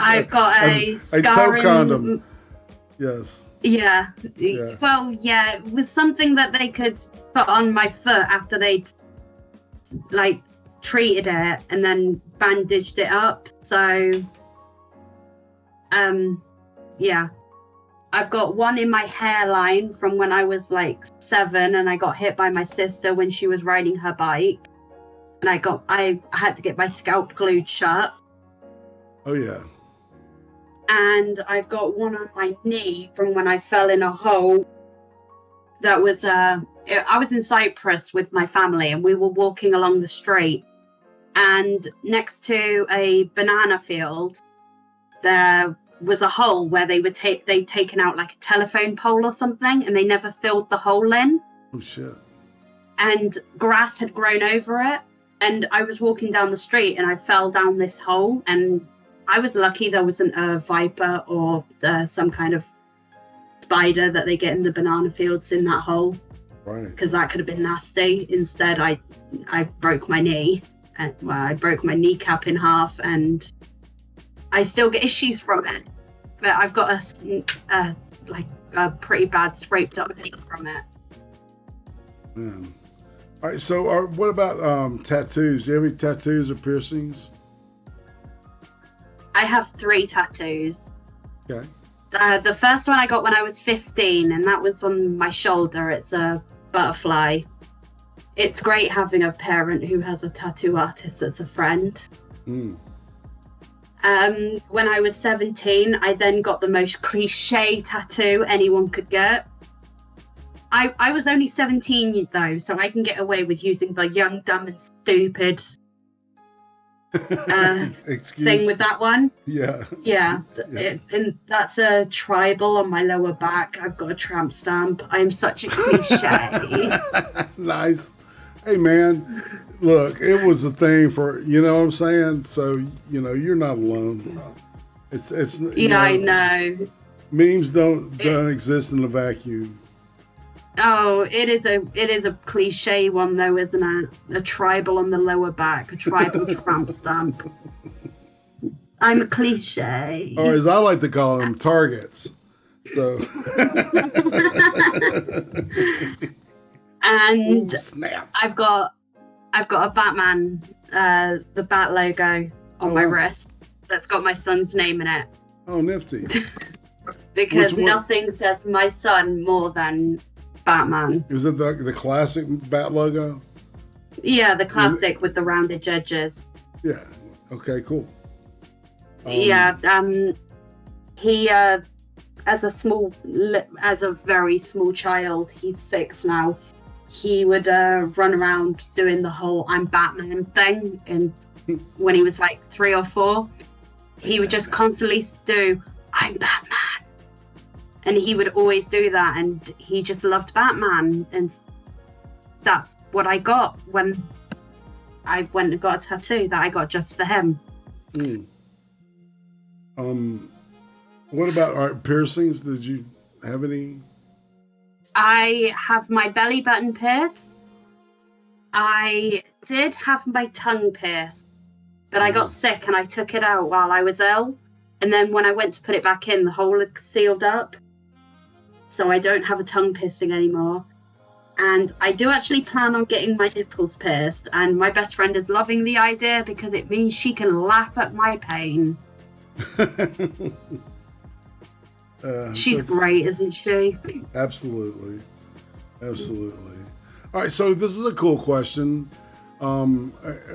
I've got a toe condom. Yes. Yeah. Well, yeah, it was something that they could put on my foot after they'd treated it and then bandaged it up. So, yeah. I've got one in my hairline from when I was 7 and I got hit by my sister when she was riding her bike. And I had to get my scalp glued shut. Oh, yeah. And I've got one on my knee from when I fell in a hole. That was, I was in Cyprus with my family and we were walking along the street. And next to a banana field, there was a hole where they'd taken out a telephone pole or something, and they never filled the hole in. Oh, shit. And grass had grown over it. And I was walking down the street and I fell down this hole, and I was lucky there wasn't a viper or some kind of spider that they get in the banana fields in that hole. Right. Because that could have been nasty. Instead, I broke my knee. I broke my kneecap in half, and I still get issues from it. But I've got a pretty bad scraped up knee from it. Man. All right. So, what about tattoos? Do you have any tattoos or piercings? I have 3 tattoos. Okay. The first one I got when I was 15, and that was on my shoulder. It's a butterfly. It's great having a parent who has a tattoo artist that's a friend. When I was 17, I then got the most cliche tattoo anyone could get. I was only 17 though, so I can get away with using the young, dumb and stupid thing with that one. Yeah. And that's a tribal on my lower back. I've got a tramp stamp. I'm such a cliche. Nice. Hey man, look, it was a thing for, you know what I'm saying? So, you're not alone. It's I know. Memes don't exist in a vacuum. Oh, it is a cliche one though, isn't it? A tribal on the lower back, a tribal tramp stamp. I'm a cliche. Or as I like to call them, targets. So. And ooh, snap. I've got a Batman, the bat logo on my wrist that's got my son's name in it. Oh, nifty. Because nothing says my son more than Batman. Is it the classic bat logo? Yeah, the classic with the rounded edges. Yeah. Okay, cool. He as a very small child, he's 6 now. he would run around doing the whole "I'm Batman" thing, and when he was like 3 or 4, he would just constantly do "I'm Batman," and he would always do that, and he just loved Batman, and that's what I got when I went and got a tattoo that I got just for him. What about piercings? Did you have any? I have my belly button pierced. I did have my tongue pierced, but I got sick and I took it out while I was ill. And then when I went to put it back in, the hole had sealed up. So I don't have a tongue piercing anymore. And I do actually plan on getting my nipples pierced. And my best friend is loving the idea because it means she can laugh at my pain. She's great, isn't she? Absolutely. All right, so this is a cool question. All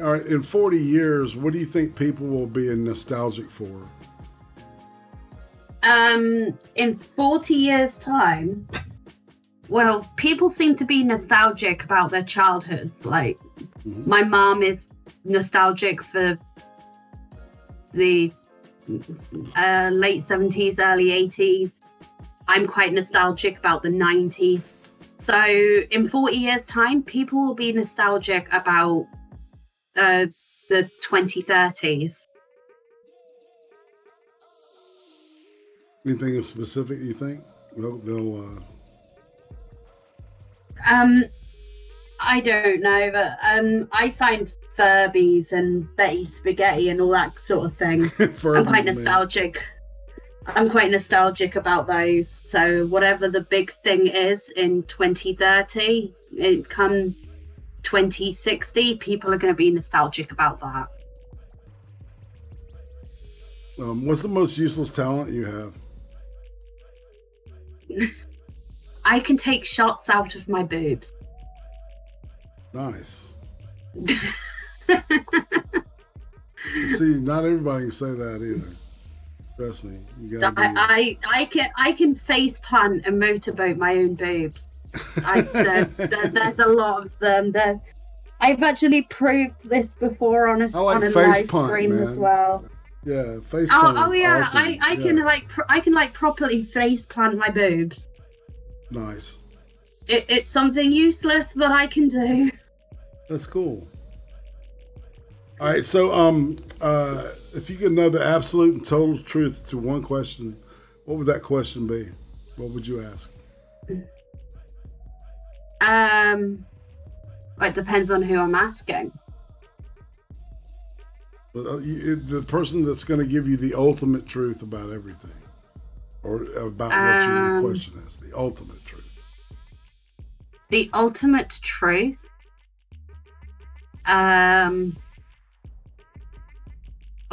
right, in 40 years, what do you think people will be nostalgic for? In 40 years' time, well, people seem to be nostalgic about their childhoods. Like, my mom is nostalgic for the late 70s, early 80s. I'm quite nostalgic about the 90s. So in 40 years' time, people will be nostalgic about the 2030s. Anything specific you think? They'll I don't know, but I find Furbies and Betty Spaghetti and all that sort of thing. I'm quite nostalgic. Man. I'm quite nostalgic about those. So whatever the big thing is in 2030, it come 2060, people are going to be nostalgic about that. What's the most useless talent you have? I can take shots out of my boobs. Nice. See, not everybody can say that either. Trust me. You gotta I can face plant and motorboat my own boobs. There's a lot of them. I've actually proved this before on a live stream as well. Yeah, face plant. Oh yeah, awesome. I can properly face plant my boobs. Nice. It's something useless that I can do. That's cool. All right, so if you could know the absolute and total truth to one question, what would that question be? What would you ask? It depends on who I'm asking. The person that's going to give you the ultimate truth about everything, or about what your question is, the ultimate truth. The ultimate truth.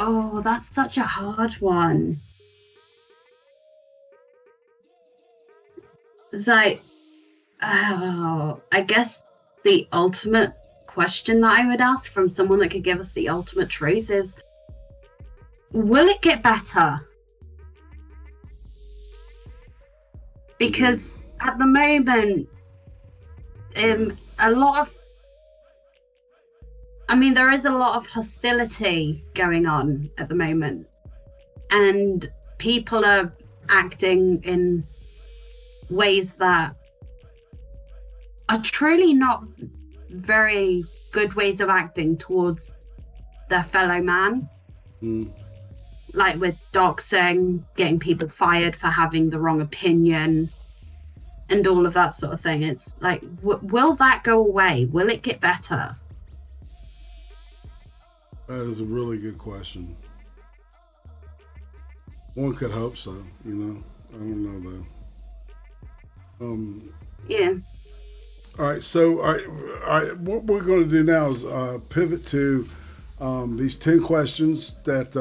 Oh, that's such a hard one. It's like, I guess the ultimate question that I would ask from someone that could give us the ultimate truth is, will it get better? Because at the moment, there is a lot of hostility going on at the moment, and people are acting in ways that are truly not very good ways of acting towards their fellow man. Like with doxing, getting people fired for having the wrong opinion, and all of that sort of thing. It's like, will that go away? Will it get better? That is a really good question. One could hope so, you know. I don't know though. Yeah. All right, so all right, what we're going to do now is pivot to these 10 questions that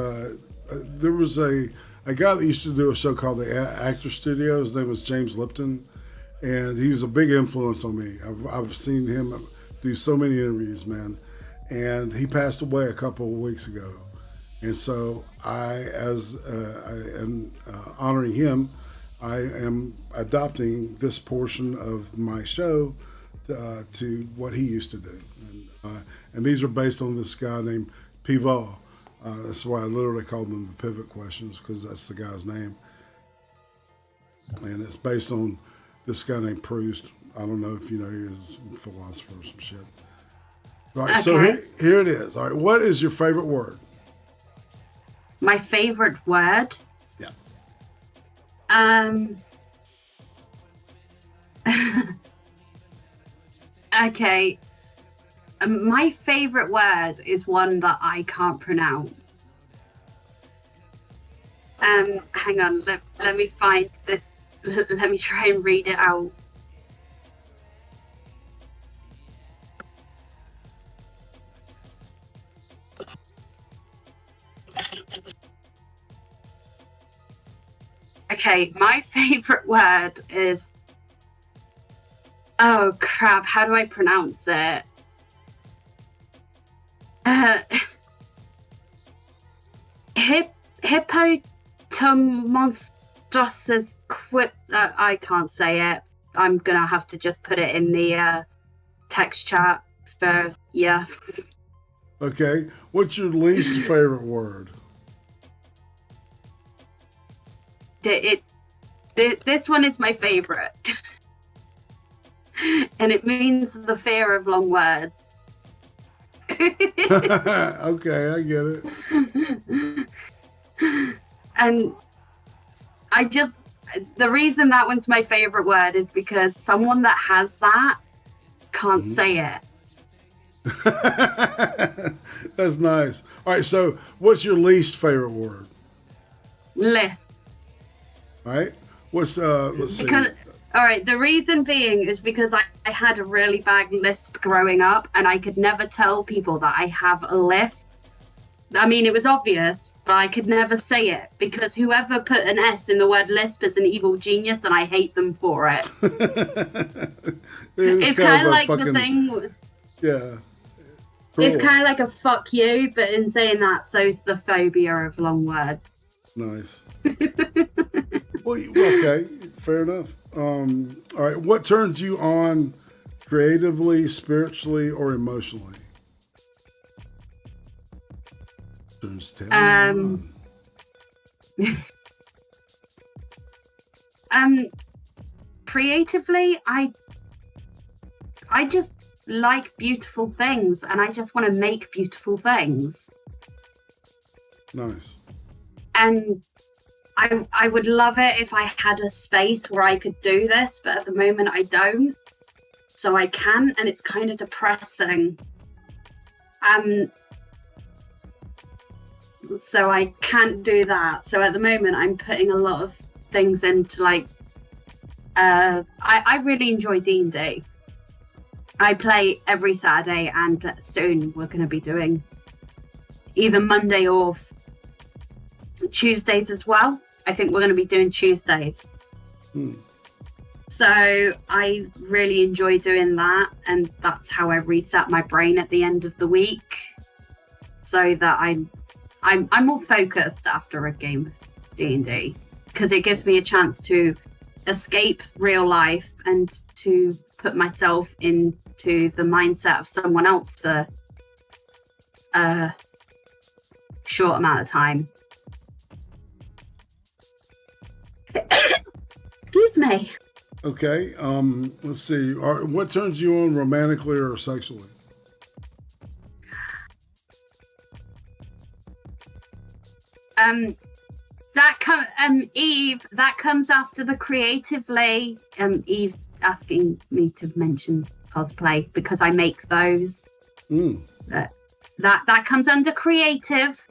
there was a guy that used to do a show called the Actor Studio. His name was James Lipton, and he was a big influence on me. I've seen him do so many interviews, man. And he passed away a couple of weeks ago. And so I am honoring him, I am adopting this portion of my show to what he used to do. And these are based on this guy named Pivot. That's why I literally called them the pivot questions, because that's the guy's name. And it's based on this guy named Proust. I don't know if you know, he's a philosopher or some shit. All right, so here it is. All right, what is your favorite word? My favorite word? Yeah. Okay. My favorite word is one that I can't pronounce. Hang on, let me find this. Let me try and read it out. Okay, my favorite word is... Oh crap, how do I pronounce it? Hippotomonstrosis quip. I can't say it. I'm gonna have to just put it in the text chat for yeah. Okay, what's your least favorite word? This one is my favorite, and it means the fear of long words. Okay, I get it. And the reason that one's my favorite word is because someone that has that can't say it. That's nice. All right, so what's your least favorite word? List. All right, what's let's see. All right, the reason being is because I had a really bad lisp growing up, and I could never tell people that I have a lisp. I mean, it was obvious, but I could never say it, because whoever put an S in the word lisp is an evil genius, and I hate them for it. It's kind of like the thing... Yeah. Cool. It's kind of like a fuck you, but in saying that, so's the phobia of long words. Nice. Well, okay, fair enough. All right, what turns you on creatively, spiritually, or emotionally? Turns on. Creatively, I just like beautiful things, and I just want to make beautiful things. Nice. And I would love it if I had a space where I could do this, but at the moment I don't. So I can't, and it's kind of depressing. So I can't do that. So at the moment I'm putting a lot of things into like, I really enjoy D&D. I play every Saturday, and soon we're going to be doing either Monday or Tuesdays as well. I think we're going to be doing Tuesdays. So I really enjoy doing that, and that's how I reset my brain at the end of the week, so that I'm more focused after a game of D&D, because it gives me a chance to escape real life and to put myself into the mindset of someone else for a short amount of time. Excuse me. Okay, let's see. What turns you on romantically or sexually? Eve, that comes after the creatively. Eve's asking me to mention cosplay because I make those. That comes under creative.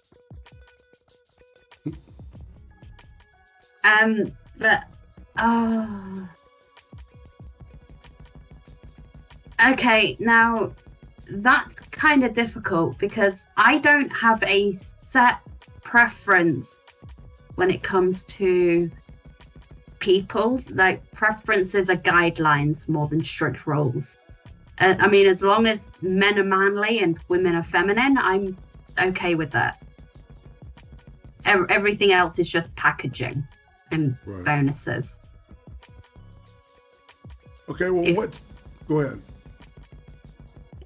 Okay, now that's kind of difficult because I don't have a set preference when it comes to people. Like, preferences are guidelines more than strict rules. I mean, as long as men are manly and women are feminine, I'm okay with that. Everything else is just packaging and bonuses. Okay, well, go ahead.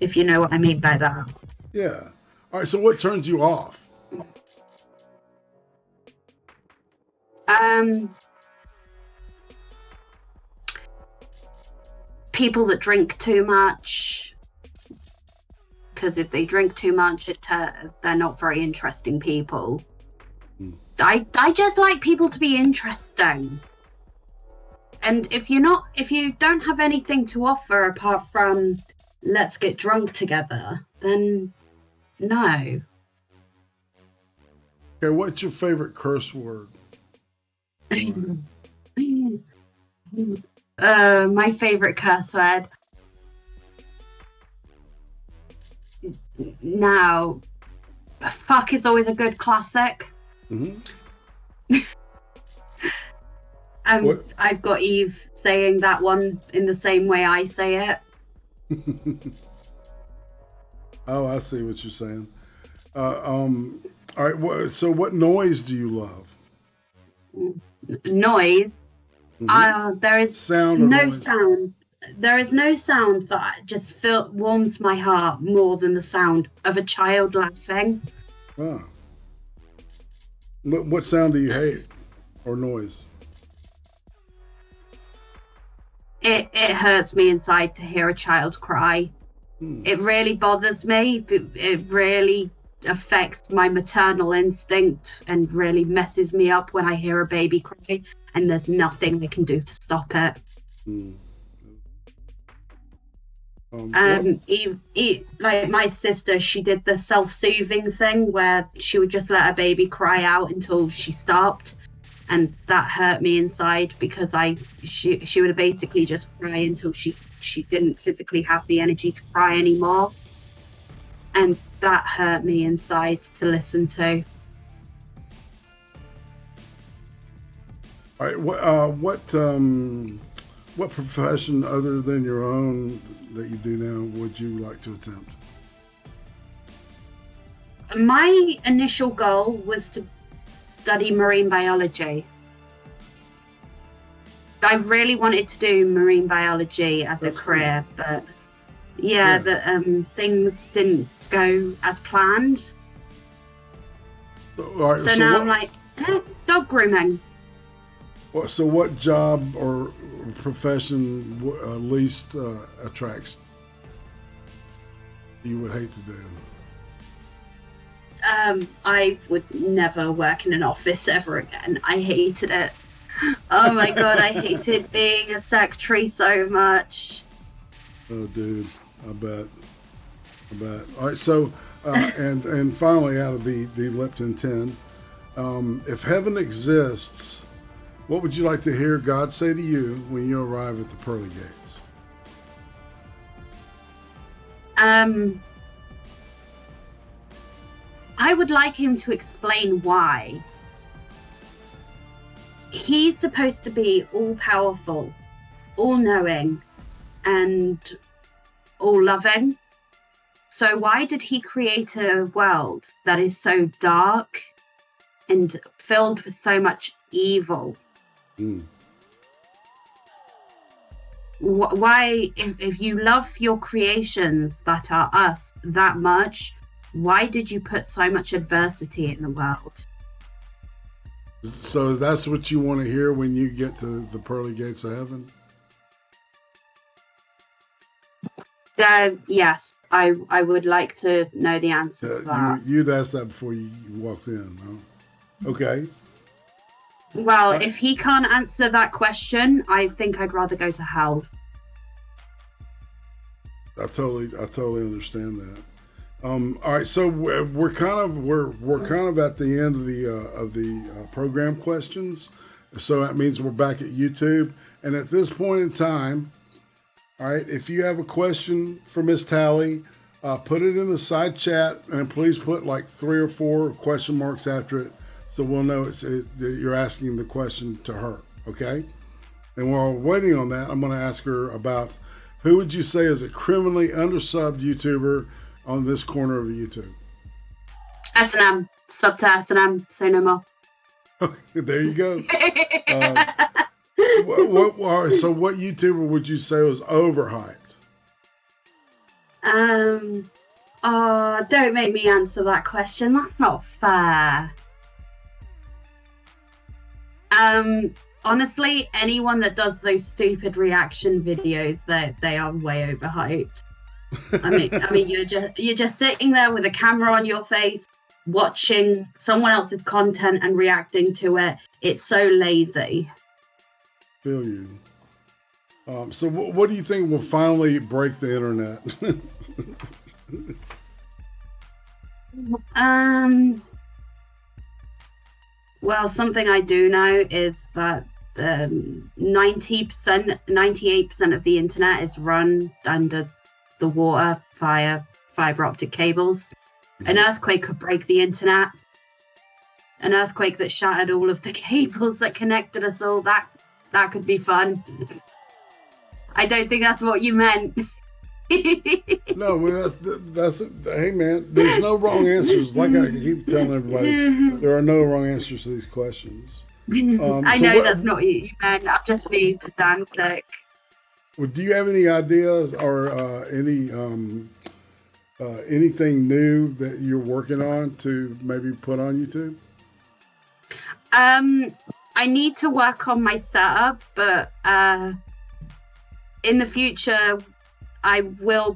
if you know what I mean by that. Yeah. All right. So what turns you off? People that drink too much. Because if they drink too much, they're not very interesting people. I just like people to be interesting. And if you don't have anything to offer apart from let's get drunk together, then no. Okay, what's your favorite curse word? My favorite curse word. Now, fuck is always a good classic. I've got Eve saying that one in the same way I say it. Oh, I see what you're saying. All right. So, what noise do you love? Noise. There is sound. There is no sound that just warms my heart more than the sound of a child laughing. Ah. What sound do you hate, or noise? It hurts me inside to hear a child cry. It really bothers me. It really affects my maternal instinct and really messes me up when I hear a baby cry, and there's nothing I can do to stop it. Like my sister, she did the self-soothing thing where she would just let her baby cry out until she stopped, and that hurt me inside because she would basically just cry until she didn't physically have the energy to cry anymore, and that hurt me inside to listen to. All right, what profession other than your own that you do now would you like to attempt? My initial goal was to study marine biology. I really wanted to do marine biology as a career, but things didn't go as planned. So now I'm like, dog grooming. So what job or profession least attracts you would hate to do? I would never work in an office ever again. I hated it. Oh my god, I hated being a secretary so much. Oh, dude, I bet. All right, so and finally, out of the Lipton 10, if heaven exists, what would you like to hear God say to you when you arrive at the pearly gates? I would like him to explain why. He's supposed to be all-powerful, all-knowing, and all-loving. So why did he create a world that is so dark and filled with so much evil? Why, if you love your creations that are us that much, why did you put so much adversity in the world? So that's what you want to hear when you get to the pearly gates of heaven? Yes, I would like to know the answer to that. You'd asked that before you walked in, huh? Okay. Well, if he can't answer that question, I think I'd rather go to hell. I totally understand that. All right, so we're kind of at the end of the program questions. So that means we're back at YouTube, and at this point in time, all right, if you have a question for Miss Talli, put it in the side chat, and please put like 3 or 4 question marks after it, so we'll know that you're asking the question to her. Okay, and while we're waiting on that, I'm going to ask her about who would you say is a criminally undersubbed YouTuber on this corner of YouTube? S&M, sub to S&M, say no more. Okay, there you go. So what YouTuber would you say was overhyped? Oh, don't make me answer that question. That's not fair. Honestly, anyone that does those stupid reaction videos, they are way overhyped. I mean, you're just sitting there with a camera on your face, watching someone else's content and reacting to it. It's so lazy. Feel you. So what do you think will finally break the internet? Well, something I do know is that 98% of the internet is run under the water via fiber optic cables. An earthquake could break the internet. An earthquake that shattered all of the cables that connected us all, that could be fun. I don't think that's what you meant. No, that's hey man, there's no wrong answers. Like I keep telling everybody, there are no wrong answers to these questions. I know that's not what you meant. I'm just being pedantic. Well, do you have any ideas or anything new that you're working on to maybe put on YouTube? I need to work on my setup, but in the future, I will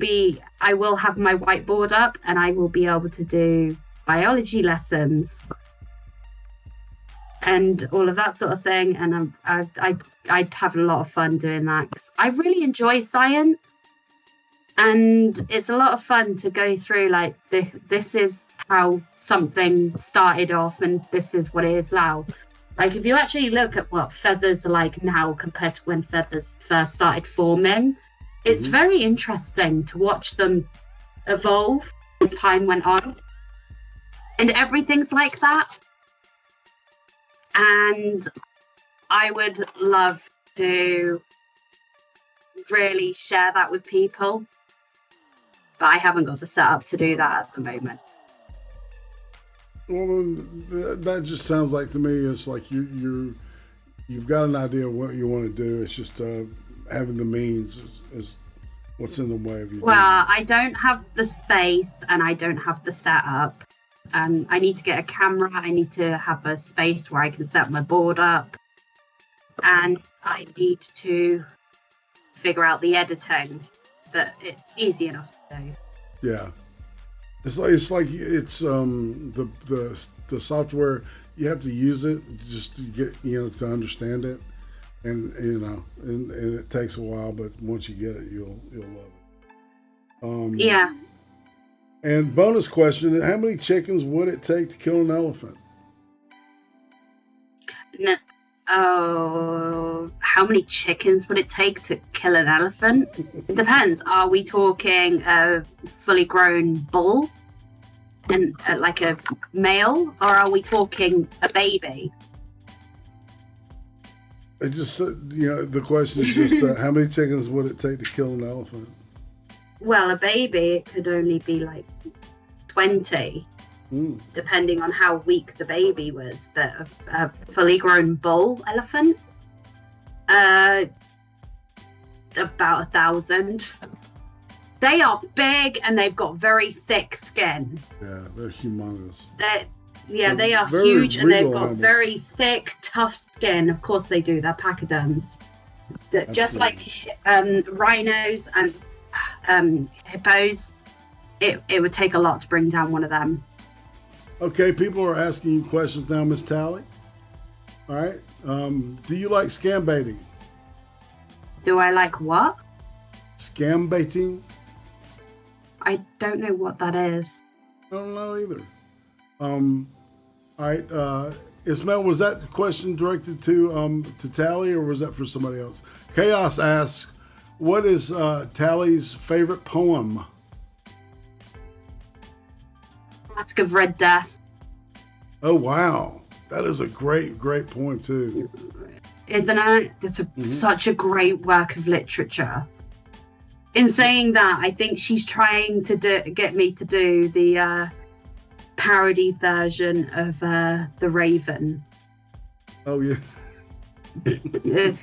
have my whiteboard up, and I will be able to do biology lessons and all of that sort of thing. And I'd have a lot of fun doing that. I really enjoy science, and it's a lot of fun to go through like this is how something started off, and this is what it is now. Like if you actually look at what feathers are like now compared to when feathers first started forming, it's very interesting to watch them evolve as time went on. And everything's like that. And I would love to really share that with people. But I haven't got the setup to do that at the moment. Well, that just sounds like to me it's like you've got an idea of what you want to do. It's just having the means is what's in the way of you. Well, I don't have the space and I don't have the setup. I need to get a camera. I need to have a space where I can set my board up. And I need to figure out the editing. But it's easy enough to do. Yeah. It's like the software, you have to use it just to get, to understand it. And and it takes a while, but once you get it, you'll love it. Yeah. And bonus question: how many chickens would it take to kill an elephant? How many chickens would it take to kill an elephant? It depends. Are we talking a fully grown bull and like a male, or are we talking a baby? It just, the question is just how many chickens would it take to kill an elephant? Well, a baby, it could only be like 20, depending on how weak the baby was. But a fully grown bull elephant, about 1,000. They are big and they've got very thick skin. Yeah, they're humongous. They are huge and they've got very thick, tough skin. Of course they do. They're pachyderms. Just like rhinos and hippos, it would take a lot to bring down one of them. Okay, people are asking you questions now, Miss Talli. All right. Do you like scam baiting? Do I like what? Scam baiting? I don't know what that is. I don't know either. All right. Ismail, was that question directed to Talli, or was that for somebody else? Chaos asks, what is Talli's favorite poem? Mask of Red Death. Oh, wow. That is a great poem, too. Isn't it? It's such a great work of literature. In saying that, I think she's trying to get me to do the parody version of The Raven. Oh, yeah.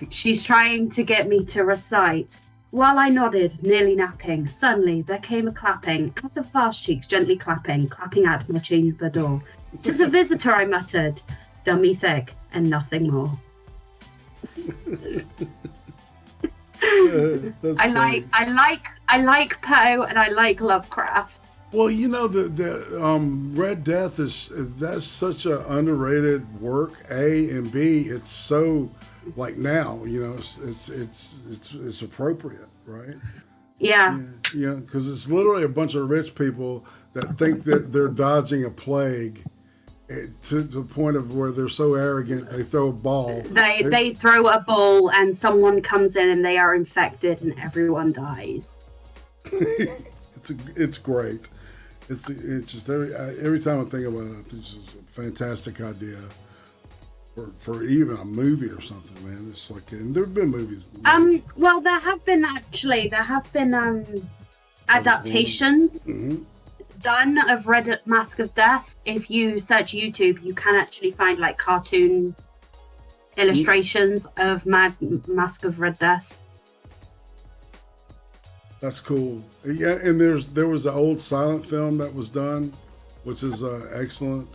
She's trying to get me to recite While I nodded, nearly napping, suddenly there came a clapping, as of fast cheeks gently clapping at my chamber door. "'Tis a visitor," I muttered, dummy thick, and nothing more. I like Poe and I like Lovecraft. Well, you know the Red Death that's such an underrated work. A and B, it's so like now, you know, it's appropriate, right? Yeah. Yeah, because it's literally a bunch of rich people that think that they're dodging a plague to the point of where they're so arrogant they throw a ball. They throw a ball and someone comes in and they are infected and everyone dies. It's great. It's just every time I think about it, I think it's just a fantastic idea for even a movie or something, man. It's like, and there've been movies. Well, there have been adaptations done of Red Mask of Death. If you search YouTube, you can actually find like cartoon illustrations of Mask of Red Death. That's cool. Yeah, and there was an old silent film that was done, which is excellent.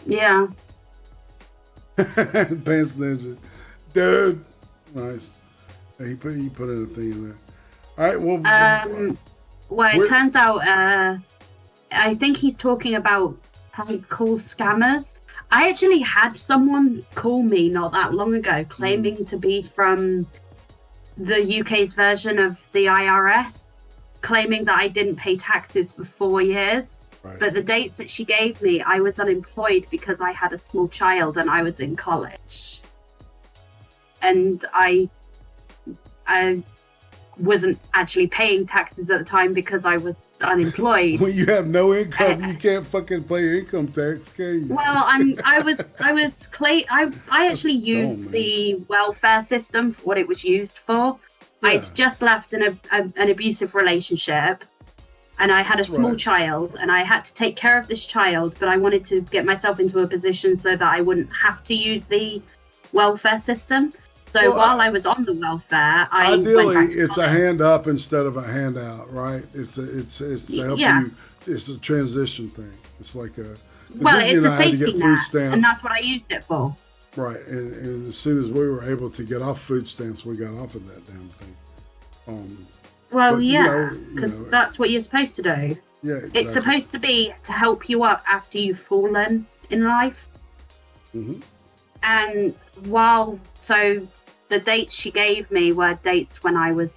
Yeah. Pants Ninja, dude, nice. Yeah, he put in a thing in there. All right, well. Well, it turns out, I think he's talking about prank call scammers. I actually had someone call me not that long ago, claiming to be from the UK's version of the IRS, claiming that I didn't pay taxes for 4 years. Right. But the dates that she gave me, I was unemployed because I had a small child and I was in college. And I wasn't actually paying taxes at the time because I was unemployed. When you have no income, you can't fucking pay income tax, can you? Well, I actually used the welfare system for what it was used for. Yeah. I'd just left an abusive relationship, and I had a small child, and I had to take care of this child, but I wanted to get myself into a position so that I wouldn't have to use the welfare system. So while I was on the welfare, ideally it's a hand up instead of a handout, right? It's to help you. It's a transition thing. It's like a it's a safety net, and that's what I used it for. Right, and as soon as we were able to get off food stamps, we got off of that damn thing. Because that's what you're supposed to do. Yeah, exactly. It's supposed to be to help you up after you've fallen in life. Mm-hmm. And so the dates she gave me were dates when I was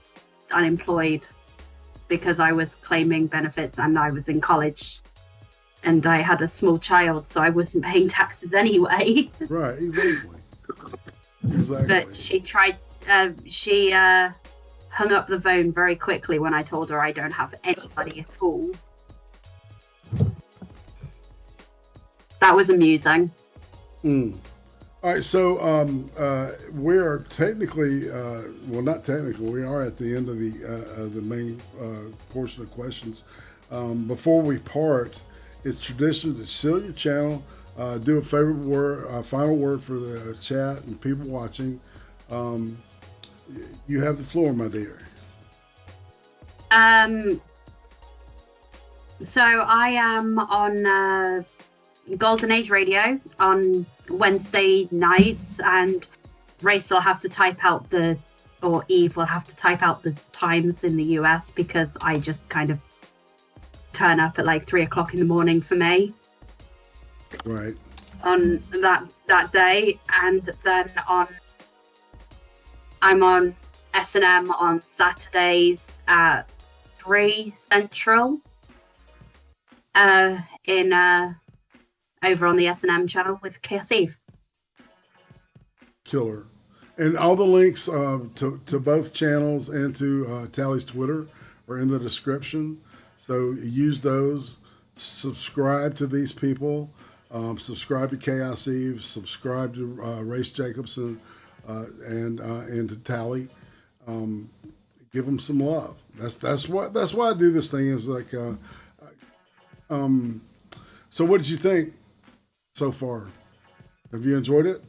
unemployed because I was claiming benefits and I was in college and I had a small child, so I wasn't paying taxes anyway. Right, exactly. But she tried, she hung up the phone very quickly when I told her I don't have anybody at all. That was amusing. All right, so we are technically, not technically, we are at the end of the main portion of questions. Before we part, it's tradition to seal your channel, do a favorite word, final word for the chat and people watching. You have the floor, my dear. So I am on Golden Age Radio on Wednesday nights, and Race will have to type out Eve will have to type out the times in the US because I just kind of turn up at like 3:00 in the morning for me. Right. On that day, and then I'm on S&M on Saturdays at 3 Central. Over on the S&M channel with Chaos Eve. Killer. And all the links to both channels and to Talli's Twitter are in the description. So use those. Subscribe to these people. Subscribe to Chaos Eve. Subscribe to Race Jacobson and to Talli. Give them some love. That's why I do this thing. Is like, so what did you think so far? Have you enjoyed it?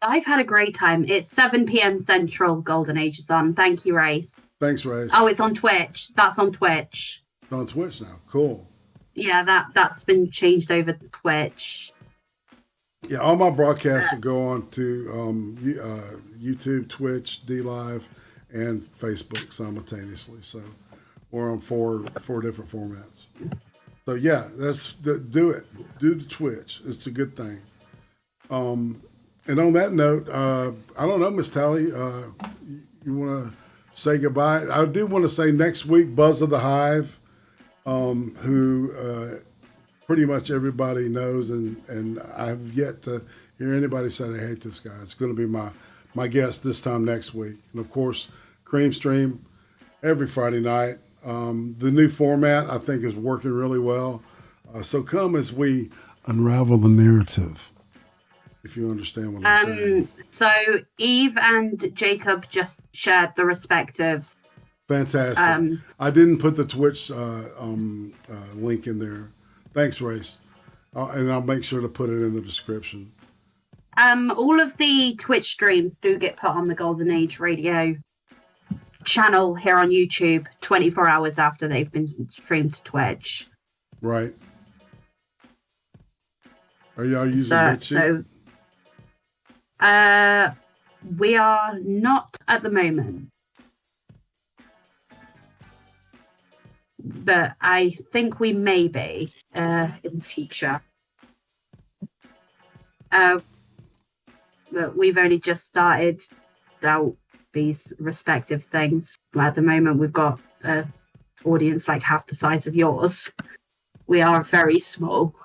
I've had a great time. It's 7 p.m. Central. Golden Age is on. Thank you, Race. Thanks, Race. Oh, it's on Twitch. That's on Twitch. It's on Twitch now. Cool. Yeah, that's been changed over to Twitch. Yeah, all my broadcasts will go on to YouTube, Twitch, DLive, and Facebook simultaneously. So we're on four different formats. So yeah, do it. Do the Twitch. It's a good thing. And on that note, I don't know, Miss Talli, you want to say goodbye? I do want to say next week, Buzz of the Hive, who pretty much everybody knows, and I've yet to hear anybody say they hate this guy. It's going to be my guest this time next week. And of course, Creem Stream every Friday night. The new format, I think, is working really well. So come as we unravel the narrative, if you understand what I'm saying. So Eve and Jacob just shared the respective. Fantastic. I didn't put the Twitch link in there. Thanks, Race. And I'll make sure to put it in the description. All of the Twitch streams do get put on the Golden Age Radio channel here on YouTube 24 hours after they've been streamed to Twitch. Right. Are y'all using BitChute? We are not at the moment. But I think we may be in the future. But we've only just started out these respective things. At the moment, we've got an audience like half the size of yours. We are very small.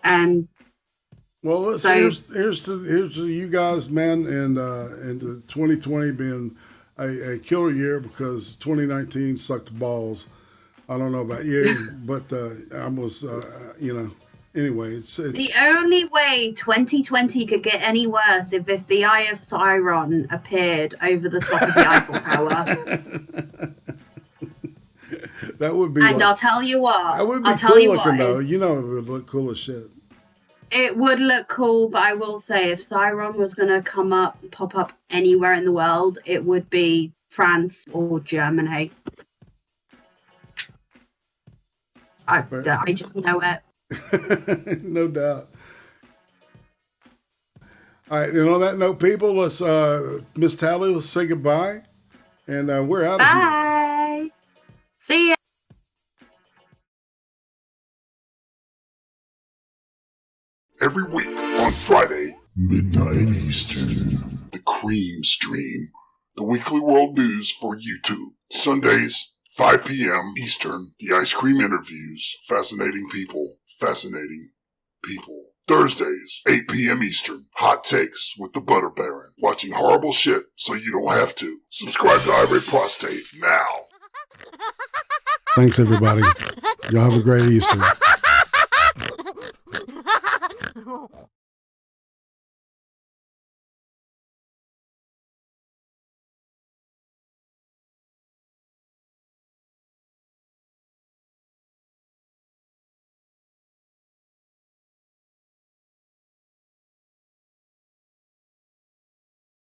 And well, here's to you guys, man, and to 2020 being a killer year, because 2019 sucked balls. I don't know about you, but I was, anyway. It's the only way 2020 could get any worse if the Eye of Sauron appeared over the top of the Eiffel Tower. That would be. And I'll tell you what. That would be cool looking, though. You know, it would look cool as shit. It would look cool, but I will say, if Sauron was going to pop up anywhere in the world, it would be France or Germany. I just know it. No doubt. All right, and on that note, people, let's Miss Talli, let's say goodbye, and we're out of here. Bye. See ya. Every week on Friday, midnight Eastern, the Creem Stream, the weekly world news for YouTube. Sundays, 5 p.m. Eastern, the ice cream interviews, fascinating people, fascinating people. Thursdays, 8 p.m. Eastern, hot takes with the Butter Baron, watching horrible shit so you don't have to. Subscribe to Irate Prostate now. Thanks, everybody. Y'all have a great Easter.